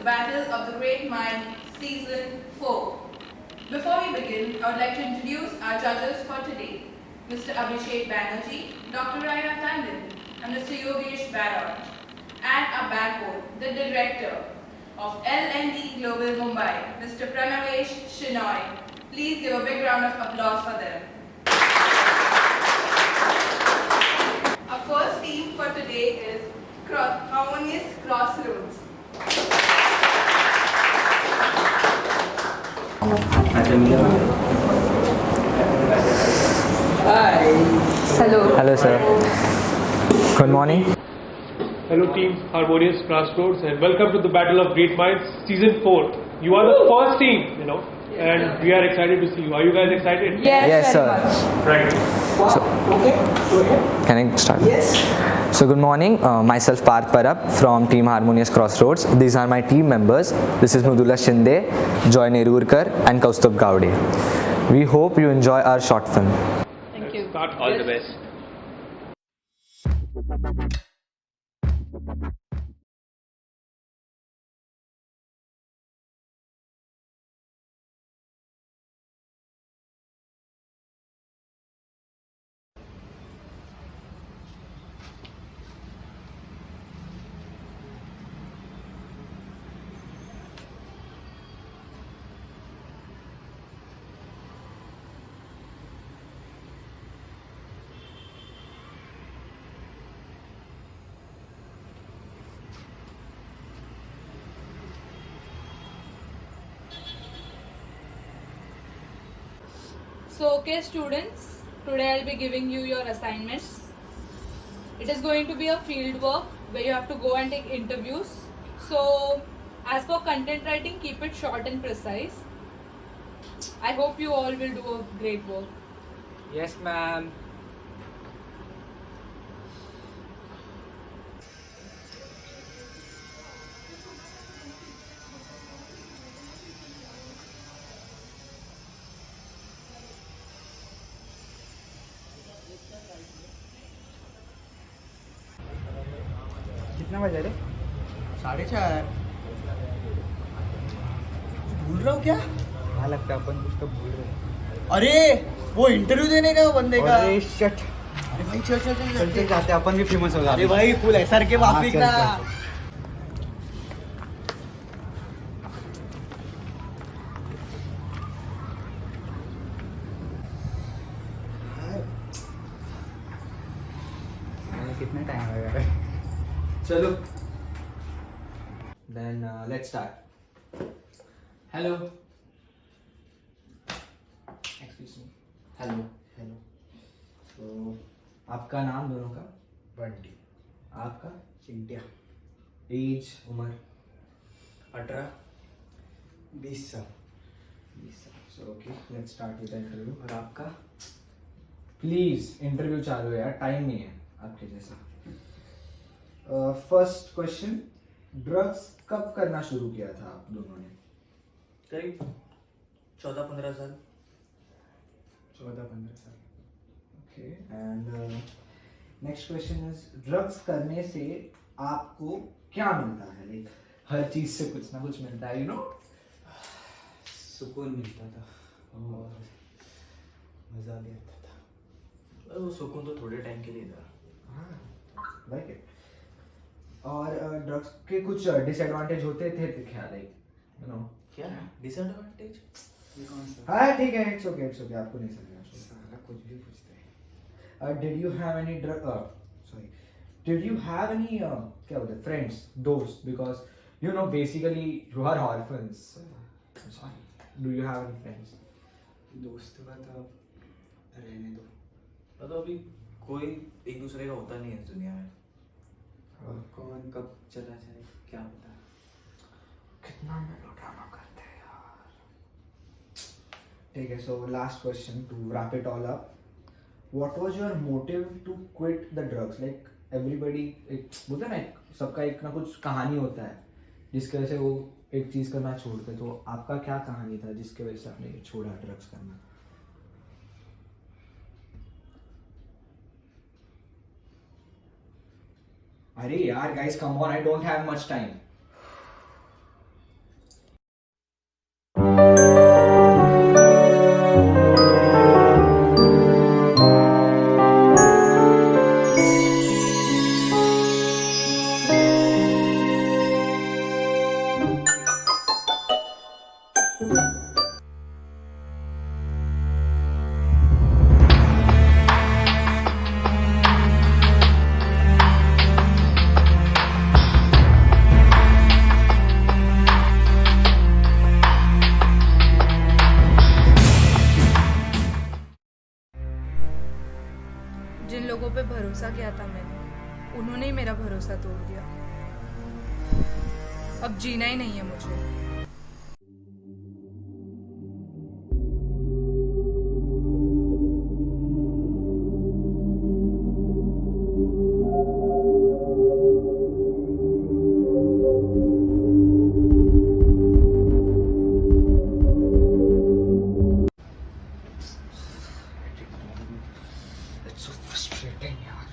Battle of the Great Mind Season 4. Before we begin, I would like to introduce our judges for today. Mr. Abhishek Banerjee, Dr. Raina Tandon, and Mr. Yogesh Barot. And our backbone, the director of LND Global Mumbai, Mr. Pranavesh Shenoy. Please give a big round of applause for them. Our first team for today is Harmonious Crossroads. Hi. Hello, sir. Good morning. Hello team, Harmonious Crossroads, and welcome to the Battle of Great Minds Season 4. You are the first team, and we are excited to see you. Are you guys excited? Yes, sir. Right. Can I start? Yes. So, good morning. Myself Parth Parab from Team Harmonious Crossroads. These are my team members. This is Mudula Shinde, Joy Nerurkar, and Kaustubh Gowde. We hope you enjoy our short film. Thank you. Start. All the best. So, okay students, today I'll be giving you your assignments. It is going to be a field work where you have to go and take interviews. So, as for content writing, keep it short and precise. I hope you all will do a great work. Yes, ma'am. कितना बजा रे? 4:30. भूल रहा हूँ क्या? हाँ लगता है अपन कुछ तो भूल रहे हैं. अरे वो इंटरव्यू देने का बंदे का. अरे शिट. अरे भाई चल चल चल चलते जाते अपन भी फेमस हो जाते. अरे भाई फुल एसआर के हाँ, वापस चल, ना. चल. कितना टाइम लगेगा? चलो. Then let's start. Hello. Excuse me. Hello. Hello. So, आपका नाम दोनों का? बंटी. आपका? चिंटिया. एज, उम्र? 18. 20 साल. 20 साल. So, okay. Let's start with the interview. और आपका? प्लीज इंटरव्यू चालू है यार, टाइम नहीं है आपके जैसा. फर्स्ट क्वेश्चन, ड्रग्स कब करना शुरू किया था आप दोनों ने? करीब 14-15 साल. 14-15 साल. Okay. And next question is, drugs करने से आपको क्या मिलता है? लाइक हर चीज से कुछ ना कुछ मिलता है, सुकून मिलता था और मज़ा भी आता था. वो सुकून तो थोड़े टाइम के लिए था. Like it. और ड्रग्स के कुछ डिसएडवांटेज होते थे क्या? लाइक क्या डिसएडवांटेज? ये कौन सा? हाँ ठीक है, इट्स ओके आपको नहीं समझा. साला कुछ भी पूछते हैं. Did you have any Did you have any क्या बोलते हैं, friends, दोस्त? Because basically you are orphans. I'm sorry. Do you have any friends? दोस्तों का तो रहने दो. मतलब अभी कोई एक दूसरे का होता नहीं है इस दुनिया में. और कौन कब चला जाए क्या पता. कितना मेलोड्रामा करते हैं यार. ठीक है. So last question to wrap it all up. What was your motive to quit the drugs? Like everybody, बोलते हैं ना, सबका एक ना कुछ कहानी होता है जिसकी वजह से वो एक चीज करना छोड़ते. तो आपका क्या कहानी था जिसकी वजह से आपने छोड़ा ड्रग्स करना? अरे यार guys, come on, I don't have much time. भरोसा किया था मैंने, उन्होंने ही मेरा भरोसा तोड़ दिया। अब जीना ही नहीं है मुझे। It's so frustrating, यार।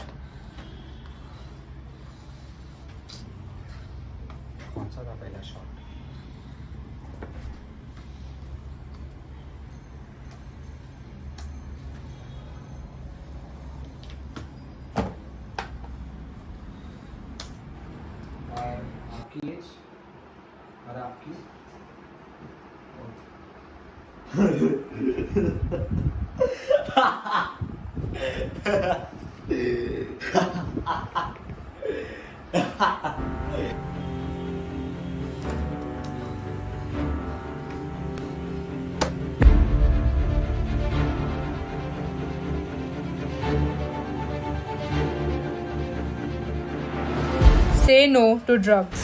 कौन सा था पहला शॉट? और आपकी एज और आपकी Say no to drugs.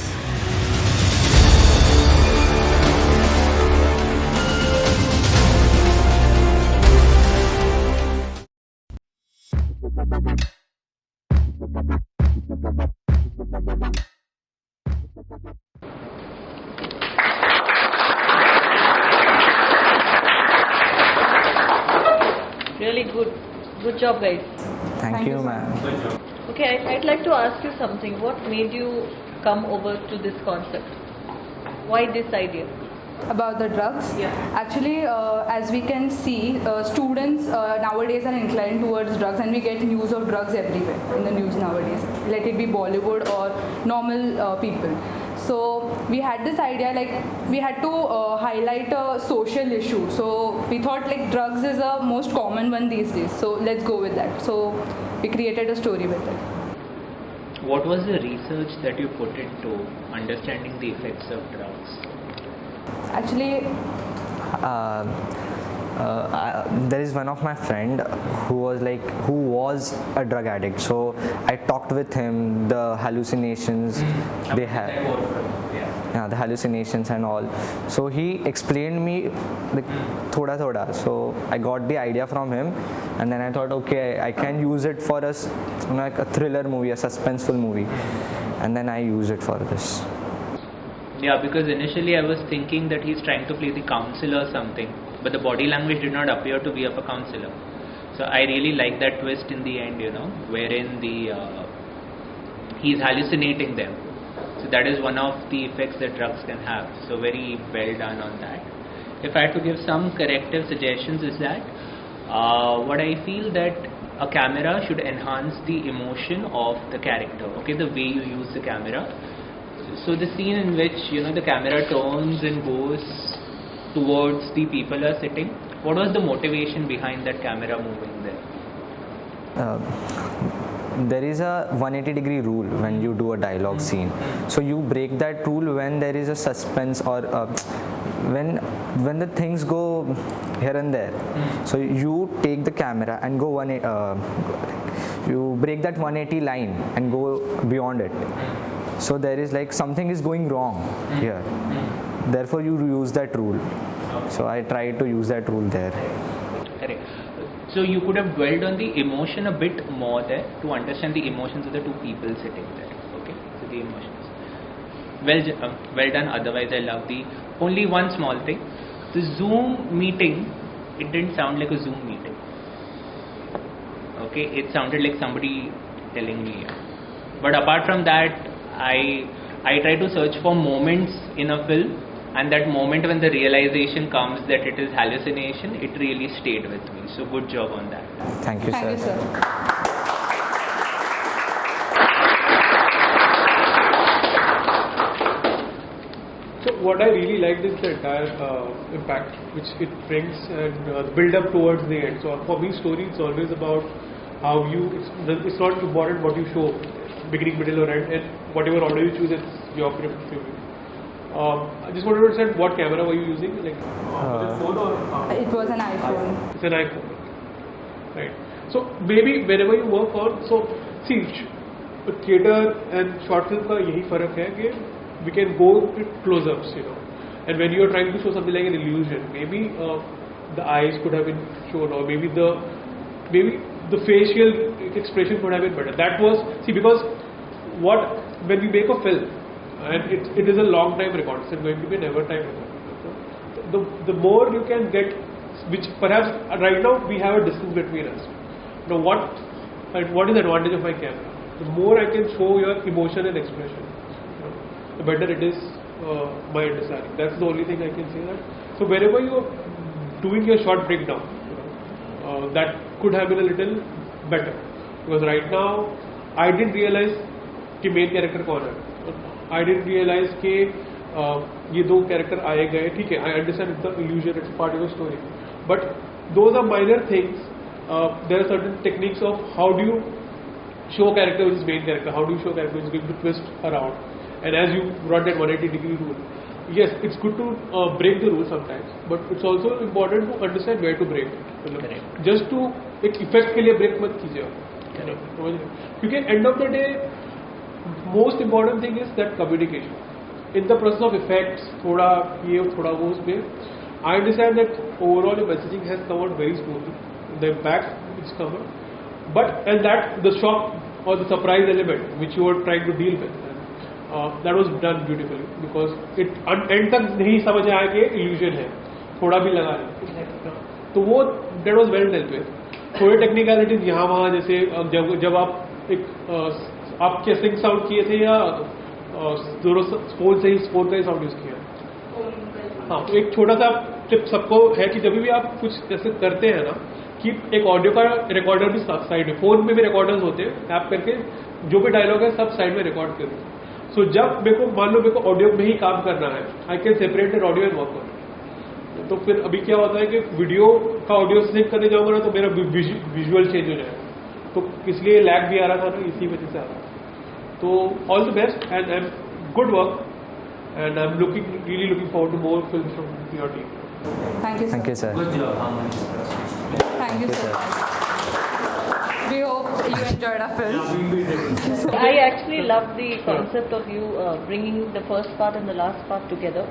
Really good job, guys. Thank you, ma'am. Okay, I'd like to ask you something. What made you come over to this concept? Why this idea? About the drugs? Yeah. Actually, as we can see, students nowadays are inclined towards drugs, and we get news of drugs everywhere in the news nowadays. Let it be Bollywood or normal people. So we had this idea, like we had to highlight a social issue. So we thought like drugs is a most common one these days. So let's go with that. So we created a story with it. What was the research that you put into understanding the effects of drugs? Actually, there is one of my friend who was a drug addict, so I talked with him the hallucinations they have, the hallucinations and all. So he explained me like thoda, so I got the idea from him, and then I thought, okay, I can use it for like a thriller movie, a suspenseful movie, and then I use it for this. Yeah, because initially I was thinking that he's trying to play the counselor or something, but the body language did not appear to be of a counselor. So I really like that twist in the end, wherein he's hallucinating them. So that is one of the effects that drugs can have. So very well done on that. If I had to give some corrective suggestions, is that what I feel that a camera should enhance the emotion of the character. Okay, the way you use the camera. So the scene in which the camera turns and goes towards the people are sitting, what was the motivation behind that camera moving there? There is a 180-degree rule when you do a dialogue scene. So you break that rule when there is a suspense or when the things go here and there. So you take the camera and go you break that 180 line and go beyond it. So there is like something is going wrong here. Therefore you use that rule. So I try to use that rule there. Correct. So you could have dwelled on the emotion a bit more there to understand the emotions of the two people sitting there. Okay, so the emotions. Well done. Otherwise, I love the only one small thing. The Zoom meeting, it didn't sound like a Zoom meeting. Okay, it sounded like somebody telling me. But apart from that, I try to search for moments in a film, and that moment when the realization comes that it is hallucination, it really stayed with me. So good job on that. Thank you, thank you, sir. So what I really liked is the entire impact which it brings and the build up towards the end. So for me, story is always about how it's not important what you show, beginning, middle or end, and whatever order you choose, it's your preference. I just wanted to understand what camera were you using? Like was it phone or? It was an iPhone. It's an iPhone, right? So maybe whenever you work on, so see theatre and short film का यही फर्क है कि we can go with closeups, you know, and when you are trying to show something like an illusion, maybe the eyes could have been shown, और maybe the facial expression could have been better. That was, see, because when we make a film, and it is a long time record, it's going to be a never time record. The more you can get, which perhaps right now we have a distance between us. Now what is the advantage of my camera? The more I can show your emotion and expression, you know, the better it is, my understanding. That's the only thing I can say that. So wherever you are doing your short breakdown, that could have been a little better, because right now I didn't realize कि main character कौन है. I didn't realize कि ये दो character आए गए. ठीक है, I understand it's the illusion, it's part of the story, but those are minor things. There are certain techniques of how do you show character which is main character, how do you show character which is going to twist around, and as you brought that 180-degree rule, yes, it's good to break the rule sometimes, but it's also important to understand where to break it. Correct. Just to एक effect के लिए break मत कीजिए, क्योंकि end of the day most important thing is that communication in the process of effects. थोड़ा ये थोड़ा वो उसमें I understand that overall messaging has come out very smoothly, the impact is कम, but and that the shock और the surprise element which you are trying to deal with, that was done beautifully, because it end तक नहीं समझ आया कि illusion है, थोड़ा भी लगा नहीं, तो वो that was well dealt with. थोड़े टेक्निकलिटीज यहाँ वहाँ, जैसे जब आप एक आप क्या सिंक साउंड किए थे या दोनों फोन से ही फोन का ही साउंड यूज किया. हाँ, तो एक छोटा सा टिप सबको है कि जब भी आप कुछ ऐसे करते हैं ना, कि एक ऑडियो का रिकॉर्डर भी साइड में, फोन में भी रिकॉर्डर्स होते हैं, टैप करके जो भी डायलॉग है सब साइड में रिकॉर्ड करो. सो जब मेरे को मान लो मेरे को ऑडियो में ही काम करना है, I can separate that audio and work on. तो फिर अभी क्या होता है कि वीडियो का ऑडियो से सिंक करने जाऊंगा ना, तो मेरा विजुअल चेंज हो जाएगा, तो इसलिए लैग भी आ रहा था ना, इसी वजह से आ रहा था. तो all the best and good work, and I am really looking forward to more films from your team. Thank you, sir. Thank you, sir. Good job. Thank you, sir. We hope you enjoyed our film. I actually love the concept of you bringing the first part and the last part together.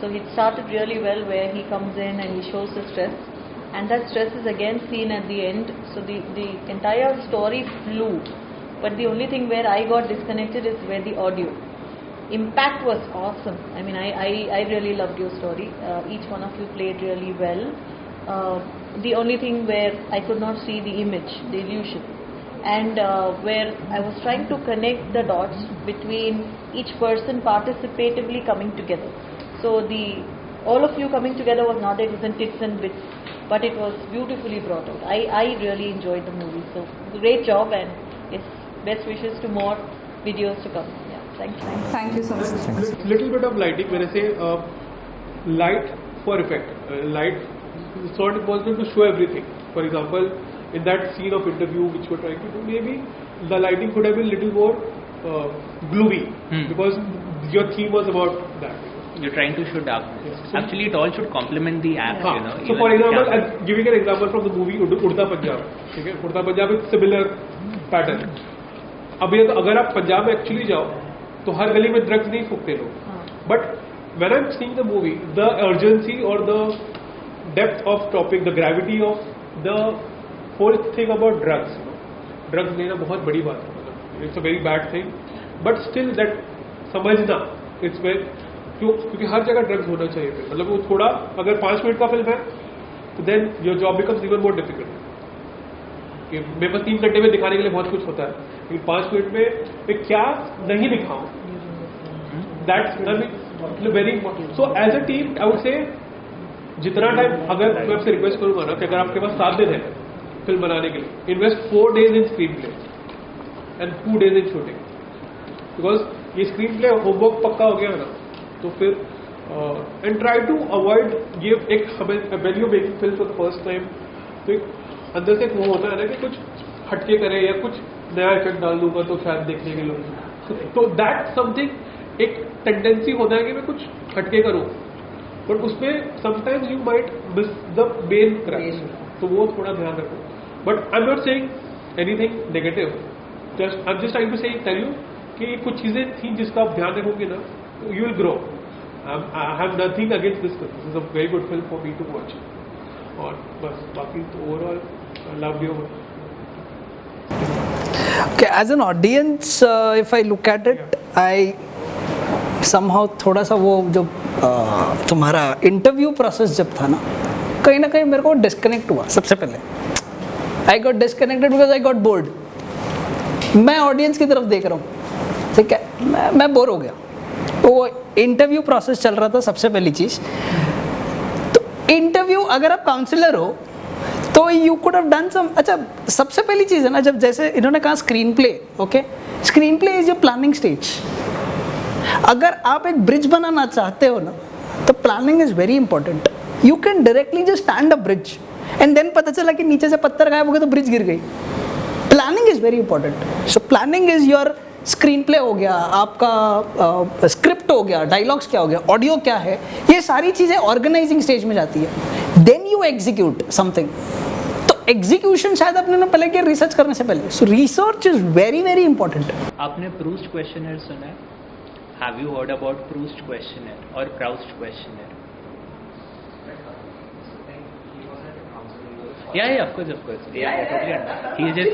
So it started really well, where he comes in and he shows the stress, and that stress is again seen at the end. So the entire story flew, but the only thing where I got disconnected is where the audio impact was awesome. I mean, I really loved your story. Each one of you played really well. The only thing where I could not see the image, the illusion, and where I was trying to connect the dots between each person participatively coming together. So all of you coming together was not, it wasn't tips and bits, but it was beautifully brought out. I really enjoyed the movie. So great job, and yes, best wishes to more videos to come. Yeah, thank you. Thank you so much. Little bit of lighting. When I say light for effect, light, it's not impossible to show everything. For example, in that scene of interview which we're trying to do, maybe the lighting could have been little more gloomy, because your theme was about that. You're trying to show darkness. Yes. Actually, it all should complement the act, you know. So even for example, camera. I'm giving an example from the movie Udta Punjab. ठीक है, उड़ता पंजाब एक similar pattern. अब ये अगर आप पंजाब में actually जाओ तो हर गली में ड्रग्स नहीं फूकते लोग, but when I'm seeing the movie, the urgency or the depth of topic, the gravity of the whole thing about drugs, you know, drugs लेना बहुत बड़ी बात है, मतलब it's a very bad thing, but still that समझना, it's very, क्योंकि हर जगह drugs होना चाहिए, मतलब वो थोड़ा, अगर 5 मिनट का फिल्म है तो then your job becomes even more difficult. मेरे पास 3 घंटे में दिखाने के लिए बहुत कुछ होता है, लेकिन 5 मिनट में मैं क्या नहीं दिखाऊं, that's very important. So as a team I would say जितना टाइम, अगर मैं आपसे रिक्वेस्ट करूंगा ना कि अगर आपके पास 7 दिन है फिल्म बनाने के लिए, invest 4 days in screen play and 2 days in shooting, because ये स्क्रीन प्ले होमवर्क पक्का हो गया ना, तो फिर एंड ट्राई टू अवॉइड ये एक हमें when you making film for the first time, तो एक अंदर से वो होता है ना कि कुछ हटके करे या कुछ नया इफेक्ट डाल दूंगा तो शायद देखने के लोग, तो दैट समथिंग एक टेंडेंसी होता है कि मैं कुछ हटके करूं, बट उसमें sometimes you might miss the main crash, तो वो थोड़ा ध्यान रखो. But I am not saying anything negative, I'm just trying to tell you कि कुछ चीज़ें थी जिसका आप ध्यान रखोगे ना, you will grow. I have nothing against this film. This is a very good film for me to watch. और बस बाकी तो overall I loved you. Okay, as an audience, if I look at it, I somehow थोड़ा सा वो जो तुम्हारा interview process जब था ना कहीं मेरे को डिस्कनेक्ट हुआ सबसे पहले. I got disconnected because I got bored. मैं ऑडियंस की तरफ देख रहा हूँ, ठीक है, मैं बोर हो गया. वो इंटरव्यू प्रोसेस चल रहा था सबसे पहली चीज़. तो इंटरव्यू अगर आप काउंसलर हो तो you could have done some. अच्छा, सबसे पहली चीज़ है ना, जब जैसे इन्होंने कहा screenplay, okay, screenplay is your planning stage. अगर आप एक ब्रिज बनाना चाहते हो ना तो planning is very important. You can directly just stand a bridge and then पता चला कि नीचे से पत्थर गायब हो गए तो ब्रिज गिर गई. Planning is very important. So planning is your screen play हो गया, आपका स्क्रिप्ट हो गया, डायलॉग्स क्या हो गया, ऑडियो क्या है, ये सारी चीज़ें ऑर्गेनाइजिंग स्टेज में जाती है. Then you execute something. तो एग्जीक्यूशन शायद अपने ने पहले किया रिसर्च करने से पहले. So research is very very important. आपने प्रूस्ट क्वेश्चनर सुना है? Have you heard about Proust questionnaire और Proust questionnaire? Yeah, of course. Yeah, I totally understand. He is just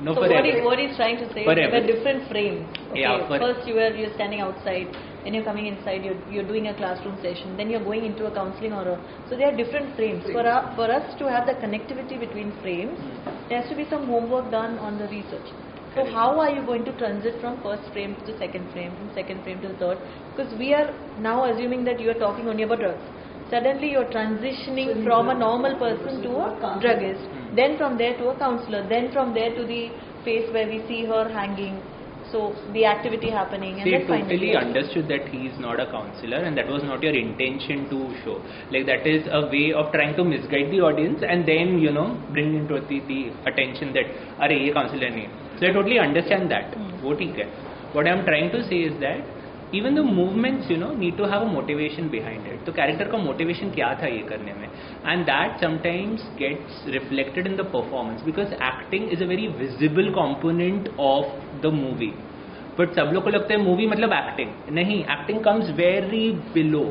no So for what he's trying to say For is there are everything. different frames. Okay, Yeah, first you're standing outside, then you're coming inside, you're doing a classroom session, then you're going into a counseling so there are different frames. For us to have the connectivity between frames, there has to be some homework done on the research. So how are you going to transit from first frame to the second frame, from second frame to the third? Because we are now assuming that you are talking only about drugs. Suddenly you're transitioning from a normal person to a druggist, then from there to a counselor, then from there to the phase where we see her hanging. So the activity happening, and See, then finally totally understood that he is not a counselor and that was not your intention to show. Like that is a way of trying to misguide the audience and then bring into the attention that अरे ये counselor नहीं. So I totally understand that. वो ठीक है. What I am trying to say is that even the movements need to have a motivation behind it. तो character का motivation क्या था ये करने में, and that sometimes gets reflected in the performance because acting is a very visible component of the movie. But सब लोग को लगता है movie मतलब acting. नहीं, acting comes very below.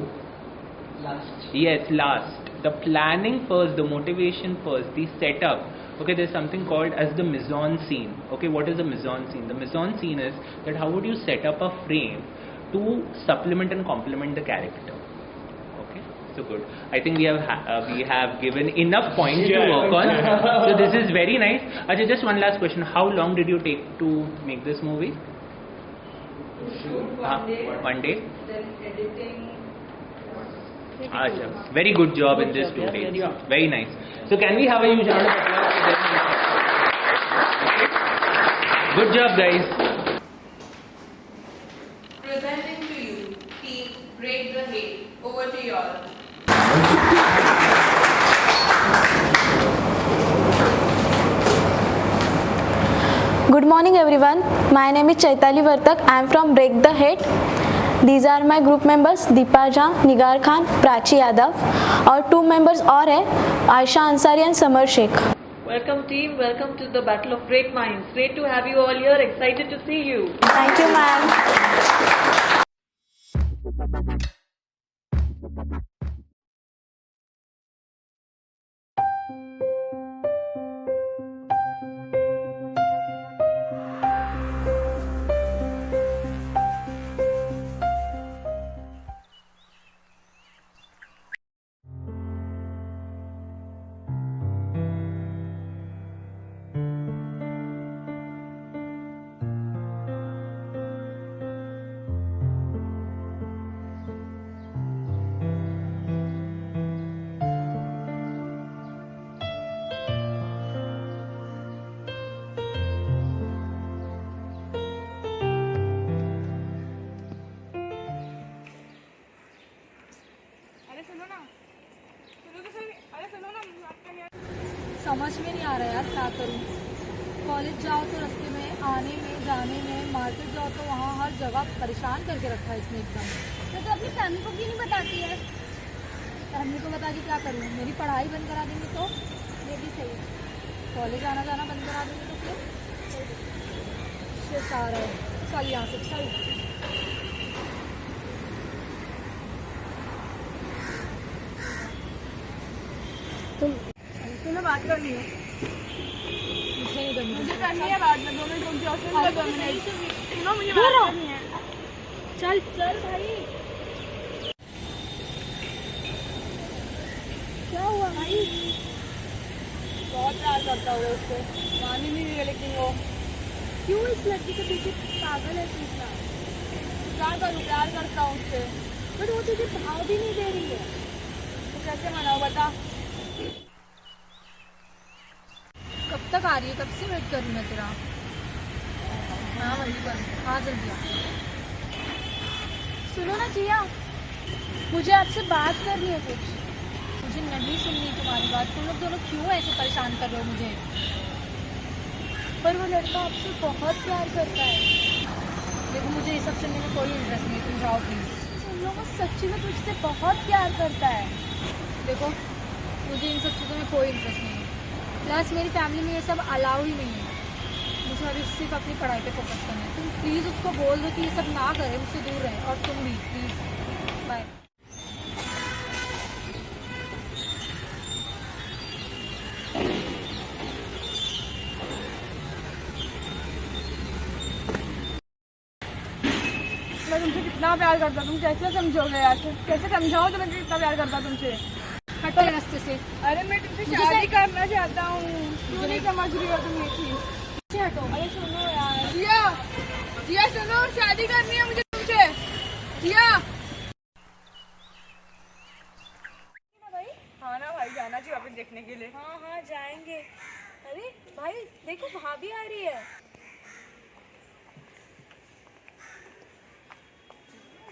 Last. The planning first, the motivation first, the setup. Okay, there's something called as the mise-en-scene. Okay, what is the mise-en-scene? The mise-en-scene is that how would you set up a frame to supplement and complement the character. Okay, so good. I think we have given enough points to work on. So this is very nice. Ajay, just one last question. How long did you take to make this movie? One day. Then editing. Ajay, very good job in this 2 days. Very nice. So can we have a huge round of applause for them? Good job, guys. Presenting to you, team Break the Hate. Over to you all. Good morning everyone. My name is Chaitali Vartak. I am from Break the Hate. These are my group members Deepa Jha, Nigar Khan, Prachi Yadav. और 2 members और हैं Aisha Ansari and Samar Sheikh. welcome team, welcome to the Battle of Great Minds. Great to have you all here. Excited to see you. Thank you, ma'am. समझ में नहीं आ रहा यार क्या करूँ. कॉलेज जाओ तो रास्ते में आने में जाने में, मार्केट जाओ तो वहाँ हर जगह परेशान करके रखा है इसने एकदम. तो अपनी फैमिली को क्यों नहीं बताती है? फैमिली को बता के क्या करूँ? मेरी पढ़ाई बंद करा देंगे तो ये भी सही है. कॉलेज आना जाना बंद करा देंगे तो फिर इंटरेस्ट आ रहा है। चल यहाँ से चल। तुम्हें बात करनी है? मुझे नहीं करनी। मुझे करनी है बात में 2 मिनट रुक जाओ। सुनो मुझे बात करनी है। चल चल भाई। क्या हुआ भाई? बहुत प्यार करता हूँ उससे, मान ही नहीं रही लेकिन वो। क्यों इस लड़की के पीछे पागल है इतना? क्या करूँ, प्यार करता हूँ उससे, बट वो तुझे भाव भी नहीं दे रही है। तो कैसे मनाओ बता? कब तक आ रही है? कब से वेट कर रही मैं तेरा। हाँ वही पर, हाँ जल्दी आ। सुनो ना जिया, मुझे आपसे बात करनी है कुछ। मुझे नहीं सुननी तुम्हारी बात। तुम लोग दोनों क्यों ऐसे परेशान कर रहे हो मुझे? पर वो लड़का आपसे बहुत प्यार करता है। देखो मुझे ये सब सुनने में कोई इंटरेस्ट नहीं, तुम जाओ प्लीज़। तुम लोगों सच्ची में तुझसे बहुत प्यार करता है। देखो मुझे इन सब चीज़ों में कोई इंटरेस्ट नहीं है, प्लस मेरी फैमिली में ये सब अलाउ ही नहीं है। मुझे अभी सिर्फ अपनी पढ़ाई पे फोकस करना है। तुम प्लीज़ उसको बोल दो कि ये सब ना करे, मुझसे दूर रहे। और तुम भी प्लीज़, बाय। मैं तुमसे कितना प्यार करता, तुम कैसे समझोगे यार? कैसे समझाओ तो मैं कितना प्यार करता तुमसे? हटो रास्ते से। अरे मैं तुमसे शादी करना चाहता हूँ, क्यों नहीं समझ रही हो तुम ये चीज? हटो। अरे सुनो यार जिया, जिया सुनो, शादी करनी है मुझे तुमसे। जिया। हाँ ना भाई, जाना चाहिए वापस देखने के लिए। हाँ हाँ जाएंगे। अरे भाई देखो भाभी आ रही है।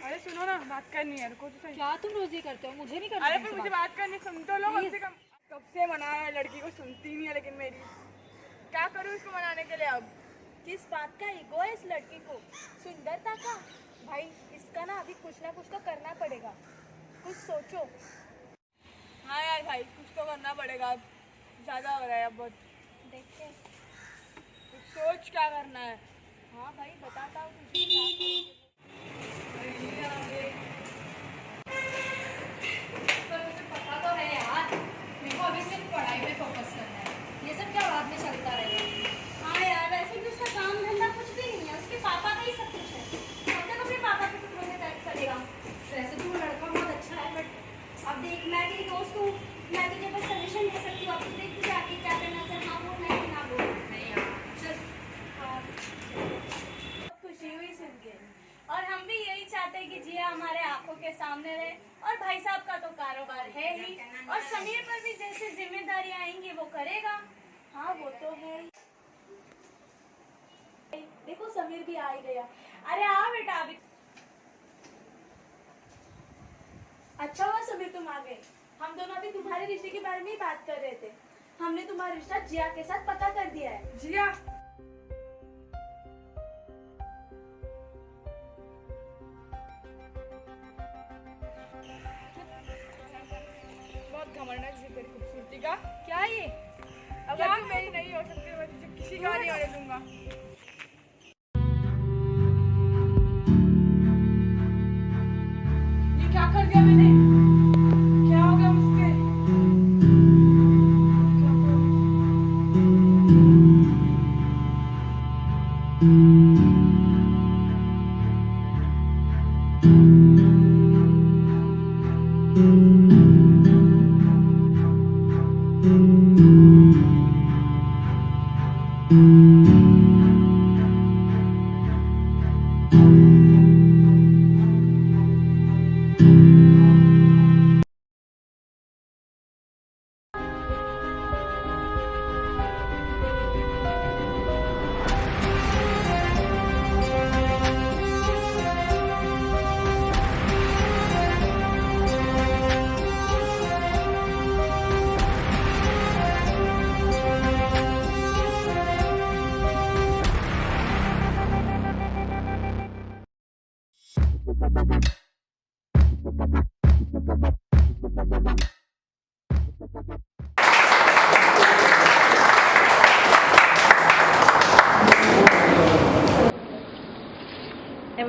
अरे सुनो ना, बात करनी है। रुको तो सही। क्या तुम रोज ये करते हो? मुझे नहीं करना। अरे फिर मुझे बात करनी, सुन तो लो कम से कम। कब से मना है, लड़की को सुनती नहीं है लेकिन मेरी। क्या करूँ इसको मनाने के लिए अब? किस बात का ईगो है इस लड़की को? सुंदरता का? भाई इसका ना अभी कुछ ना कुछ तो करना पड़ेगा, कुछ सोचो। हाँ यार भाई, कुछ तो करना पड़ेगा, अब ज़्यादा हो रहा है अब बहुत। देखते हैं, कुछ सोच क्या करना है। हाँ भाई बताता हूँ तुझे क्या करूँ। पर मुझे पता तो है यार, मेरे को अभी सिर्फ पढ़ाई पे फोकस करना है। ये सब क्या बाद में चलता रहेगा। हाँ यार वैसे भी उसका काम धंधा कुछ भी नहीं है, उसके पापा का ही सब कुछ है। कब तक अपने पापा के टुकड़ों में दर्द करेगा? वैसे तो वो लड़का बहुत अच्छा है, बट अब देख, मैं तेरी दोस्त हूँ, मैं तुझे बस सजेशन दे सकती हूँ। अब तू देख तुझे आगे क्या करना चाहिए। हाँ बोलना है कि ना बोलना? नहीं यार चल। हाँ खुशी हुई सुन के, और हम भी यही चाहते हैं कि जिया हमारे आंखों के सामने रहे। और भाई साहब का तो कारोबार है ही, और समीर पर भी जैसे जिम्मेदारी आएंगी वो करेगा। हाँ वो तो है। देखो समीर भी आ ही गया। अरे आ बेटा अभी। अच्छा हुआ समीर तुम आ गए। हम दोनों अभी तुम्हारे रिश्ते के बारे में ही बात कर रहे थे। हमने तुम्हारा रिश्ता जिया के साथ पक्का कर दिया है। जिया? बहुत घमंड है तेरी खूबसूरती का। क्या ये? अगर तू मेरी नहीं हो सकती मैं तुझे किसी का नहीं होने दूंगा। ये क्या कर दिया मैंने? क्या हो गया मुझसे?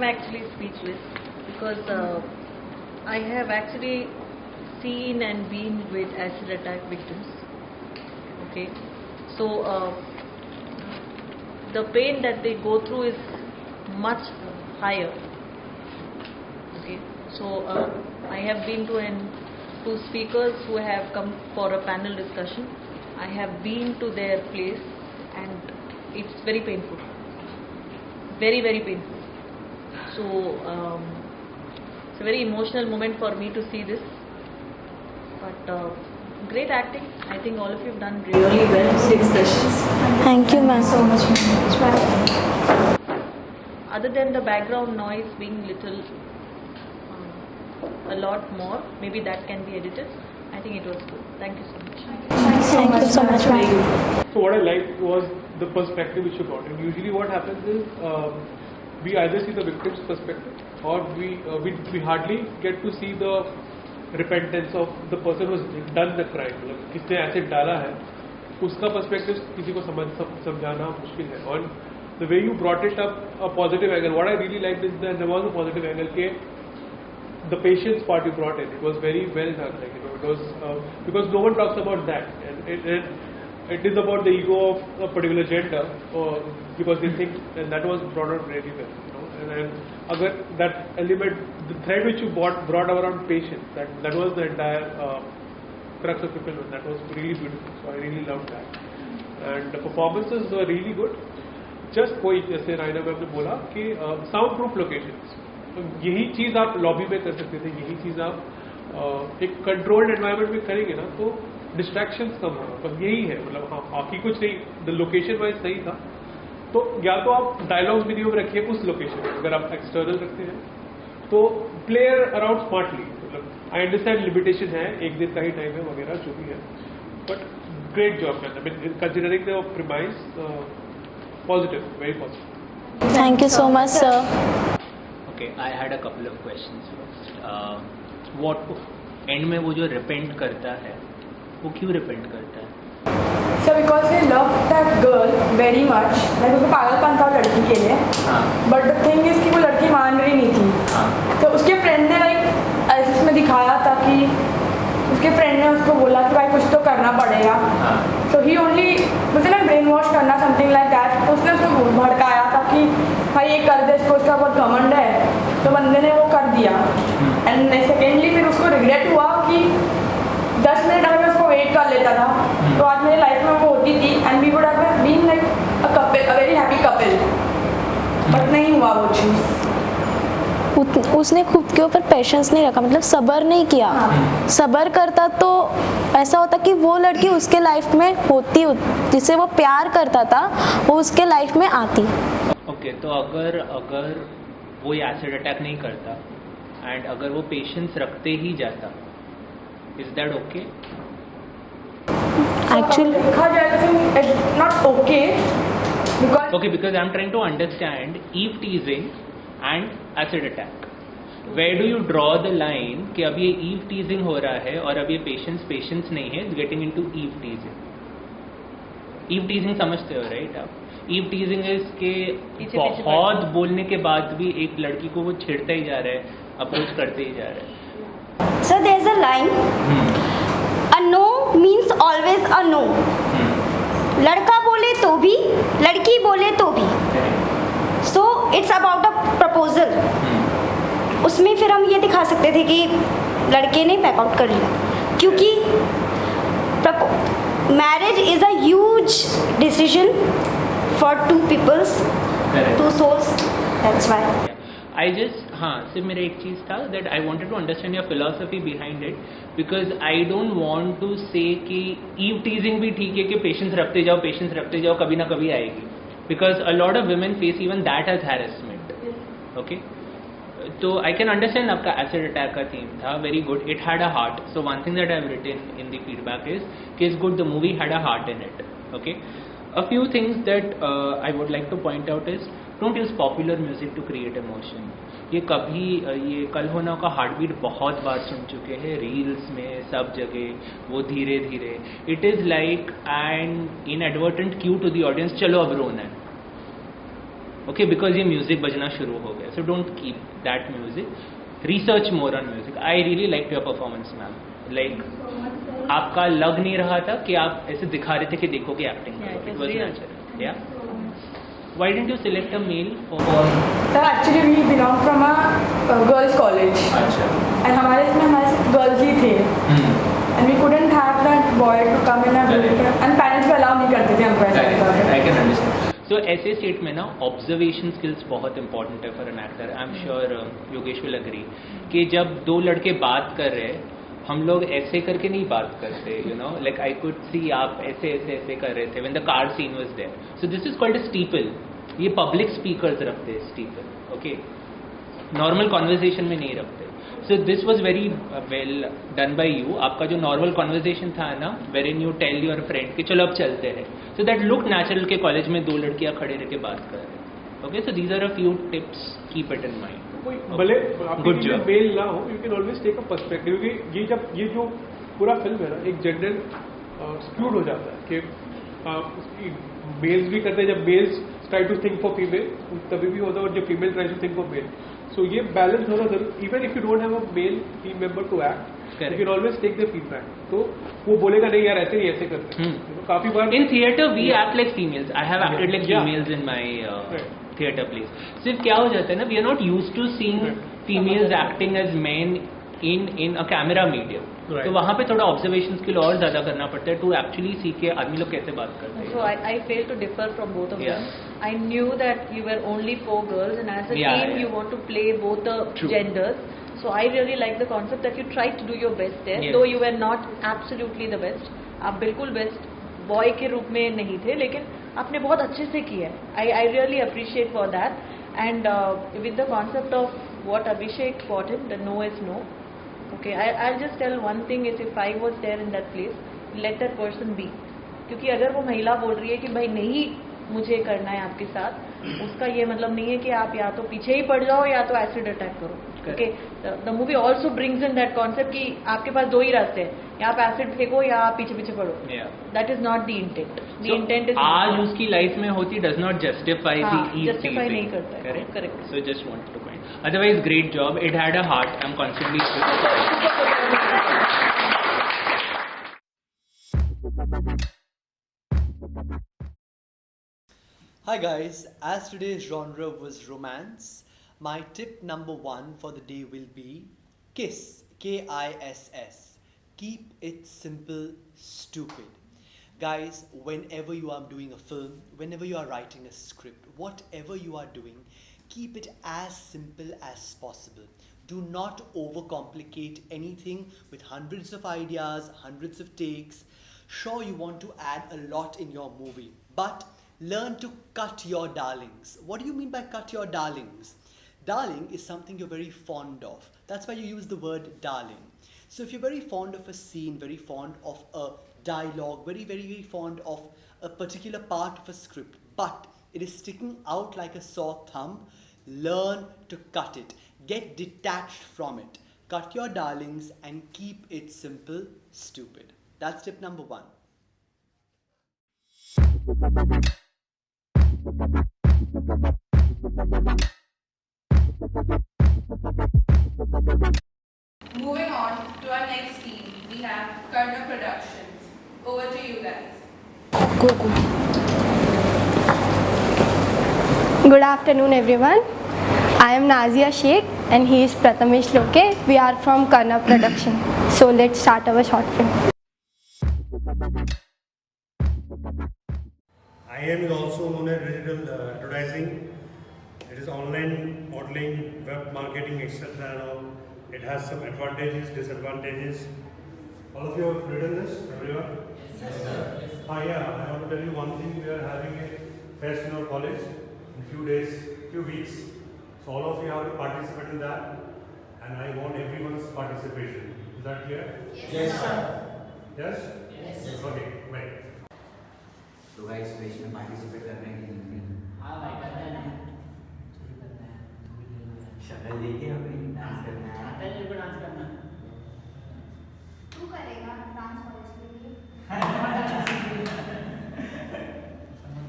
am actually speechless because I have actually seen and been with acid attack victims. Okay, so the pain that they go through is much higher. Okay, so I have been to two speakers who have come for a panel discussion. I have been to their place and it's very painful, very, very painful. So it's a very emotional moment for me to see this, but great acting. I think all of you have done really well. 6 sessions. Thank you, ma'am. So much. Other than the background noise being little a lot more, maybe that can be edited. I think it was good. Thank you so much. Thank you so much, ma'am. So what I liked was the perspective which you got. And usually what happens is we either see the victim's perspective or we hardly get to see the repentance of the person who's done the crime. मतलब किसने acid डाला है उसका perspective किसी को समझाना मुश्किल है. और the way you brought it up a positive angle. What I really liked is that there was a positive angle के the patience part you brought in. It was very well done. Like, it was because no one talks about that, and it is about the ego of a particular gender, because they think, and that was brought out really well. And agar that element, the thread which you brought around patience, that was the entire crux of the film, and that was really beautiful. So I really loved that, and the performances were really good. Just कोई जैसे Raina ma'am ने बोला कि sound proof locations, यही चीज़ आप lobby में कर सकते थे, यही चीज़ आप एक कंट्रोल्ड एनवायरनमेंट में करेंगे ना तो डिस्ट्रैक्शंस कम होगा. बस यही है, मतलब हाँ बाकी कुछ नहीं. द लोकेशन वाइज सही था, तो या तो आप डायलॉग्स मिनिमम रखिए उस लोकेशन में. अगर आप एक्सटर्नल रखते हैं तो प्लेयर अराउंड स्मार्टली. मतलब आई अंडरस्टैंड लिमिटेशन है, एक दिन का ही टाइम है वगैरह जो भी है, but great job man considering the premise. Positive, very positive. Thank you so much, sir. Okay, I had a couple of questions first. What end में वो जो repent करता है, वो क्यों repent करता है? So because he loved that girl very much, like उसको पागलपन था लड़की के लिए. But the thing is कि वो लड़की मान रही नहीं थी. तो उसके फ्रेंड ने like ऐसे उसमें दिखाया था कि उसके फ्रेंड ने उसको बोला कि भाई कुछ तो करना पड़ेगा. तो ही ओनली मुझे ना ब्रेन वॉश करना समथिंग लाइक दैट. तो उसने उसको भड़काया था कि भाई ये कर दे, इसको उसका बहुत घमंड है. तो बंदे ने वो कर दिया. एंड सेकेंडली फिर उसको रिग्रेट हुआ कि 10 मिनट अगर मैं उसको वेट कर लेता था तो आज मेरी लाइफ में वो होती थी and we would have been like a couple, a very happy couple. But नहीं हुआ वो चीज़. उसने खुद के ऊपर पेशेंस नहीं रखा, मतलब सब्र नहीं किया. सब्र करता तो ऐसा होता कि वो लड़की उसके लाइफ में होती, जिसे वो प्यार करता था वो उसके लाइफ में आती. ओके, तो अगर वो एसिड अटैक नहीं करता एंड अगर वो पेशेंस रखते ही जाता, इज दैट ओके? एक्चुअली देखा जाए तो it's not okay. Because I am trying to understand eve teasing and acid attack. Where do you draw the line कि अब ये ईव टीजिंग हो रहा है और अब ये पेशेंस नहीं है, getting into eve teasing. Eve teasing समझते हो राइट आप? ईव टीजिंग इज के बहुत बोलने के बाद भी एक लड़की को वो छेड़ता ही जा रहा है, अप्रोच करते ही जा रहा है. Sir there is a line, a no means always a no. लड़का बोले तो भी, लड़की बोले तो भी. So it's about a proposal. उसमें फिर हम ये दिखा सकते थे कि लड़के ने बैक आउट कर लिया, क्योंकि marriage is a huge decision for two peoples, two souls. That's why I just सिर्फ मेरा एक चीज़ था that I wanted to understand your philosophy behind it, because I don't want to say कि eve teasing भी ठीक है कि patience रखते जाओ कभी ना कभी आएगी, because a lot of women face even that as harassment. Okay, तो I can understand आपका acid attack का theme था very good. It had a heart. So one thing that I have written in the feedback is कि it's good the movie had a heart in it. Okay, a few things that I would like to point out is don't use popular music to create emotion. ये कल हो ना का heart beat बहुत बार सुन चुके हैं, reels में सब जगह, वो धीरे धीरे. It is like an inadvertent cue to the audience, चलो अब रोना है. okay, because ये म्यूजिक बजना शुरू हो गया. So don't keep that music. Research more on music. I really liked your performance, ma'am. Like आपका लग नहीं रहा था कि आप ऐसे दिखा रहे थे कि देखो कि एक्टिंग करो. It was natural. Yeah. Why didn't you select a male for? Sir, actually we belong from a girls' college. अच्छा. And हमारे girls ही थे. And we couldn't have that boy to come in and parents भी allow नहीं करते थे हमको ऐसा. I can understand. So ऐसे स्टेट में ना ऑब्जर्वेशन स्किल्स बहुत इंपॉर्टेंट है for an actor. I am sure Yogesh will agree कि जब दो लड़के बात कर रहे हैं हम लोग ऐसे करके नहीं बात करते, you know, like I could see आप ऐसे ऐसे ऐसे कर रहे थे when the car scene was there. So this is called a steeple. ये पब्लिक स्पीकर्स रखते हैं स्टीपल, ओके, नॉर्मल कॉन्वर्सेशन में नहीं रखते. So this was very well done by you. आपका जो नॉर्मल कॉन्वर्सेशन था ना, wherein you tell your friend कि चलो अब चलते हैं, सो दैट लुक नेचुरल के कॉलेज में दो लड़कियां खड़े रह के बात कर रहे हैं. Okay, so these are a few tips, keep it in mind. भले आपके मेल ना हो, you can always take a perspective. क्योंकि ये जब ये जो पूरा फिल्म है ना, एक जेंडर स्क्यूड हो जाता है कि मेल्स भी करते हैं. जब males try to think for female तभी भी होता है, और जब female try to think for male. So ये बैलेंस होना जरूर. Even if you don't have a male team member to act, you can always take the feedback. तो वो बोलेगा नहीं यार ऐसे नहीं ऐसे करते. काफी बार in theatre we act like females. I have acted like females in my theatre plays. सिर्फ क्या हो जाता है ना, we are not used to seeing females acting as men in a camera medium. तो वहाँ पे थोड़ा ऑब्जर्वेशन स्किल और ज्यादा करना पड़ता है टू एक्चुअली सी के आदमी लोग कैसे बात करते हैं. So I failed to differ from both of them. I knew that you were only 4 girls, and as a team you want to play both the genders. So I really like the concept that you tried to do your best there, though you were not absolutely the best. आप बिल्कुल best boy के रूप में नहीं थे, लेकिन आपने बहुत अच्छे से किया है. I really appreciate for that. And with the concept of what Abhishek taught him, the no is no. Okay, I'll just tell one thing is, if I was there in that place, let that person be. क्योंकि अगर वो महिला बोल रही है कि भाई नहीं मुझे करना है आपके साथ, उसका ये मतलब नहीं है कि आप या तो पीछे ही पड़ जाओ या तो एसिड अटैक करो. Okay, the movie also brings in that concept कि आपके पास 2 ही रास्ते हैं, या आप एसिड फेंको या आप पीछे पीछे पड़ो. That is not the intent. The intent is आज उसकी लाइफ में होती does not justify the justify नहीं करता है. Correct. So just want two point. Otherwise great job. It had a heart. I am constantly Hi guys, as today's genre was romance, my tip number 1 for the day will be KISS, K-I-S-S. Keep it simple, stupid. Guys, whenever you are doing a film, whenever you are writing a script, whatever you are doing, keep it as simple as possible. Do not overcomplicate anything with hundreds of ideas, hundreds of takes. Sure, you want to add a lot in your movie, but learn to cut your darlings. What do you mean by cut your darlings? Darling is something you're very fond of. That's why you use the word darling. So if you're very fond of a scene, very fond of a dialogue, very, very, very fond of a particular part of a script, but it is sticking out like a sore thumb, learn to cut it. Get detached from it. Cut your darlings and keep it simple, stupid. That's tip number 1. Moving on to our next team, we have Karna Productions. Over to you guys. Good afternoon everyone. I am Nazia Sheikh and he is Prathamesh Loke. We are from Karna Production. So let's start our short film. IM is also known as digital advertising. It is online modeling, web marketing, etc. It has some advantages, disadvantages. All of you have written this, everyone? Yes, sir. Yeah, I want to tell you one thing. We are having a fest in our college in few weeks. So all of you have to participate in that, and I want everyone's participation. Is that clear? Yes, sir. Yes? Yes. Okay, right. तो guys fest में participate करने के लिए हाँ भाई करना है शक्ल देखिए अपनी डांस करना है आता है मेरे को डांस करना तू करेगा डांस कॉलेज के लिए समझ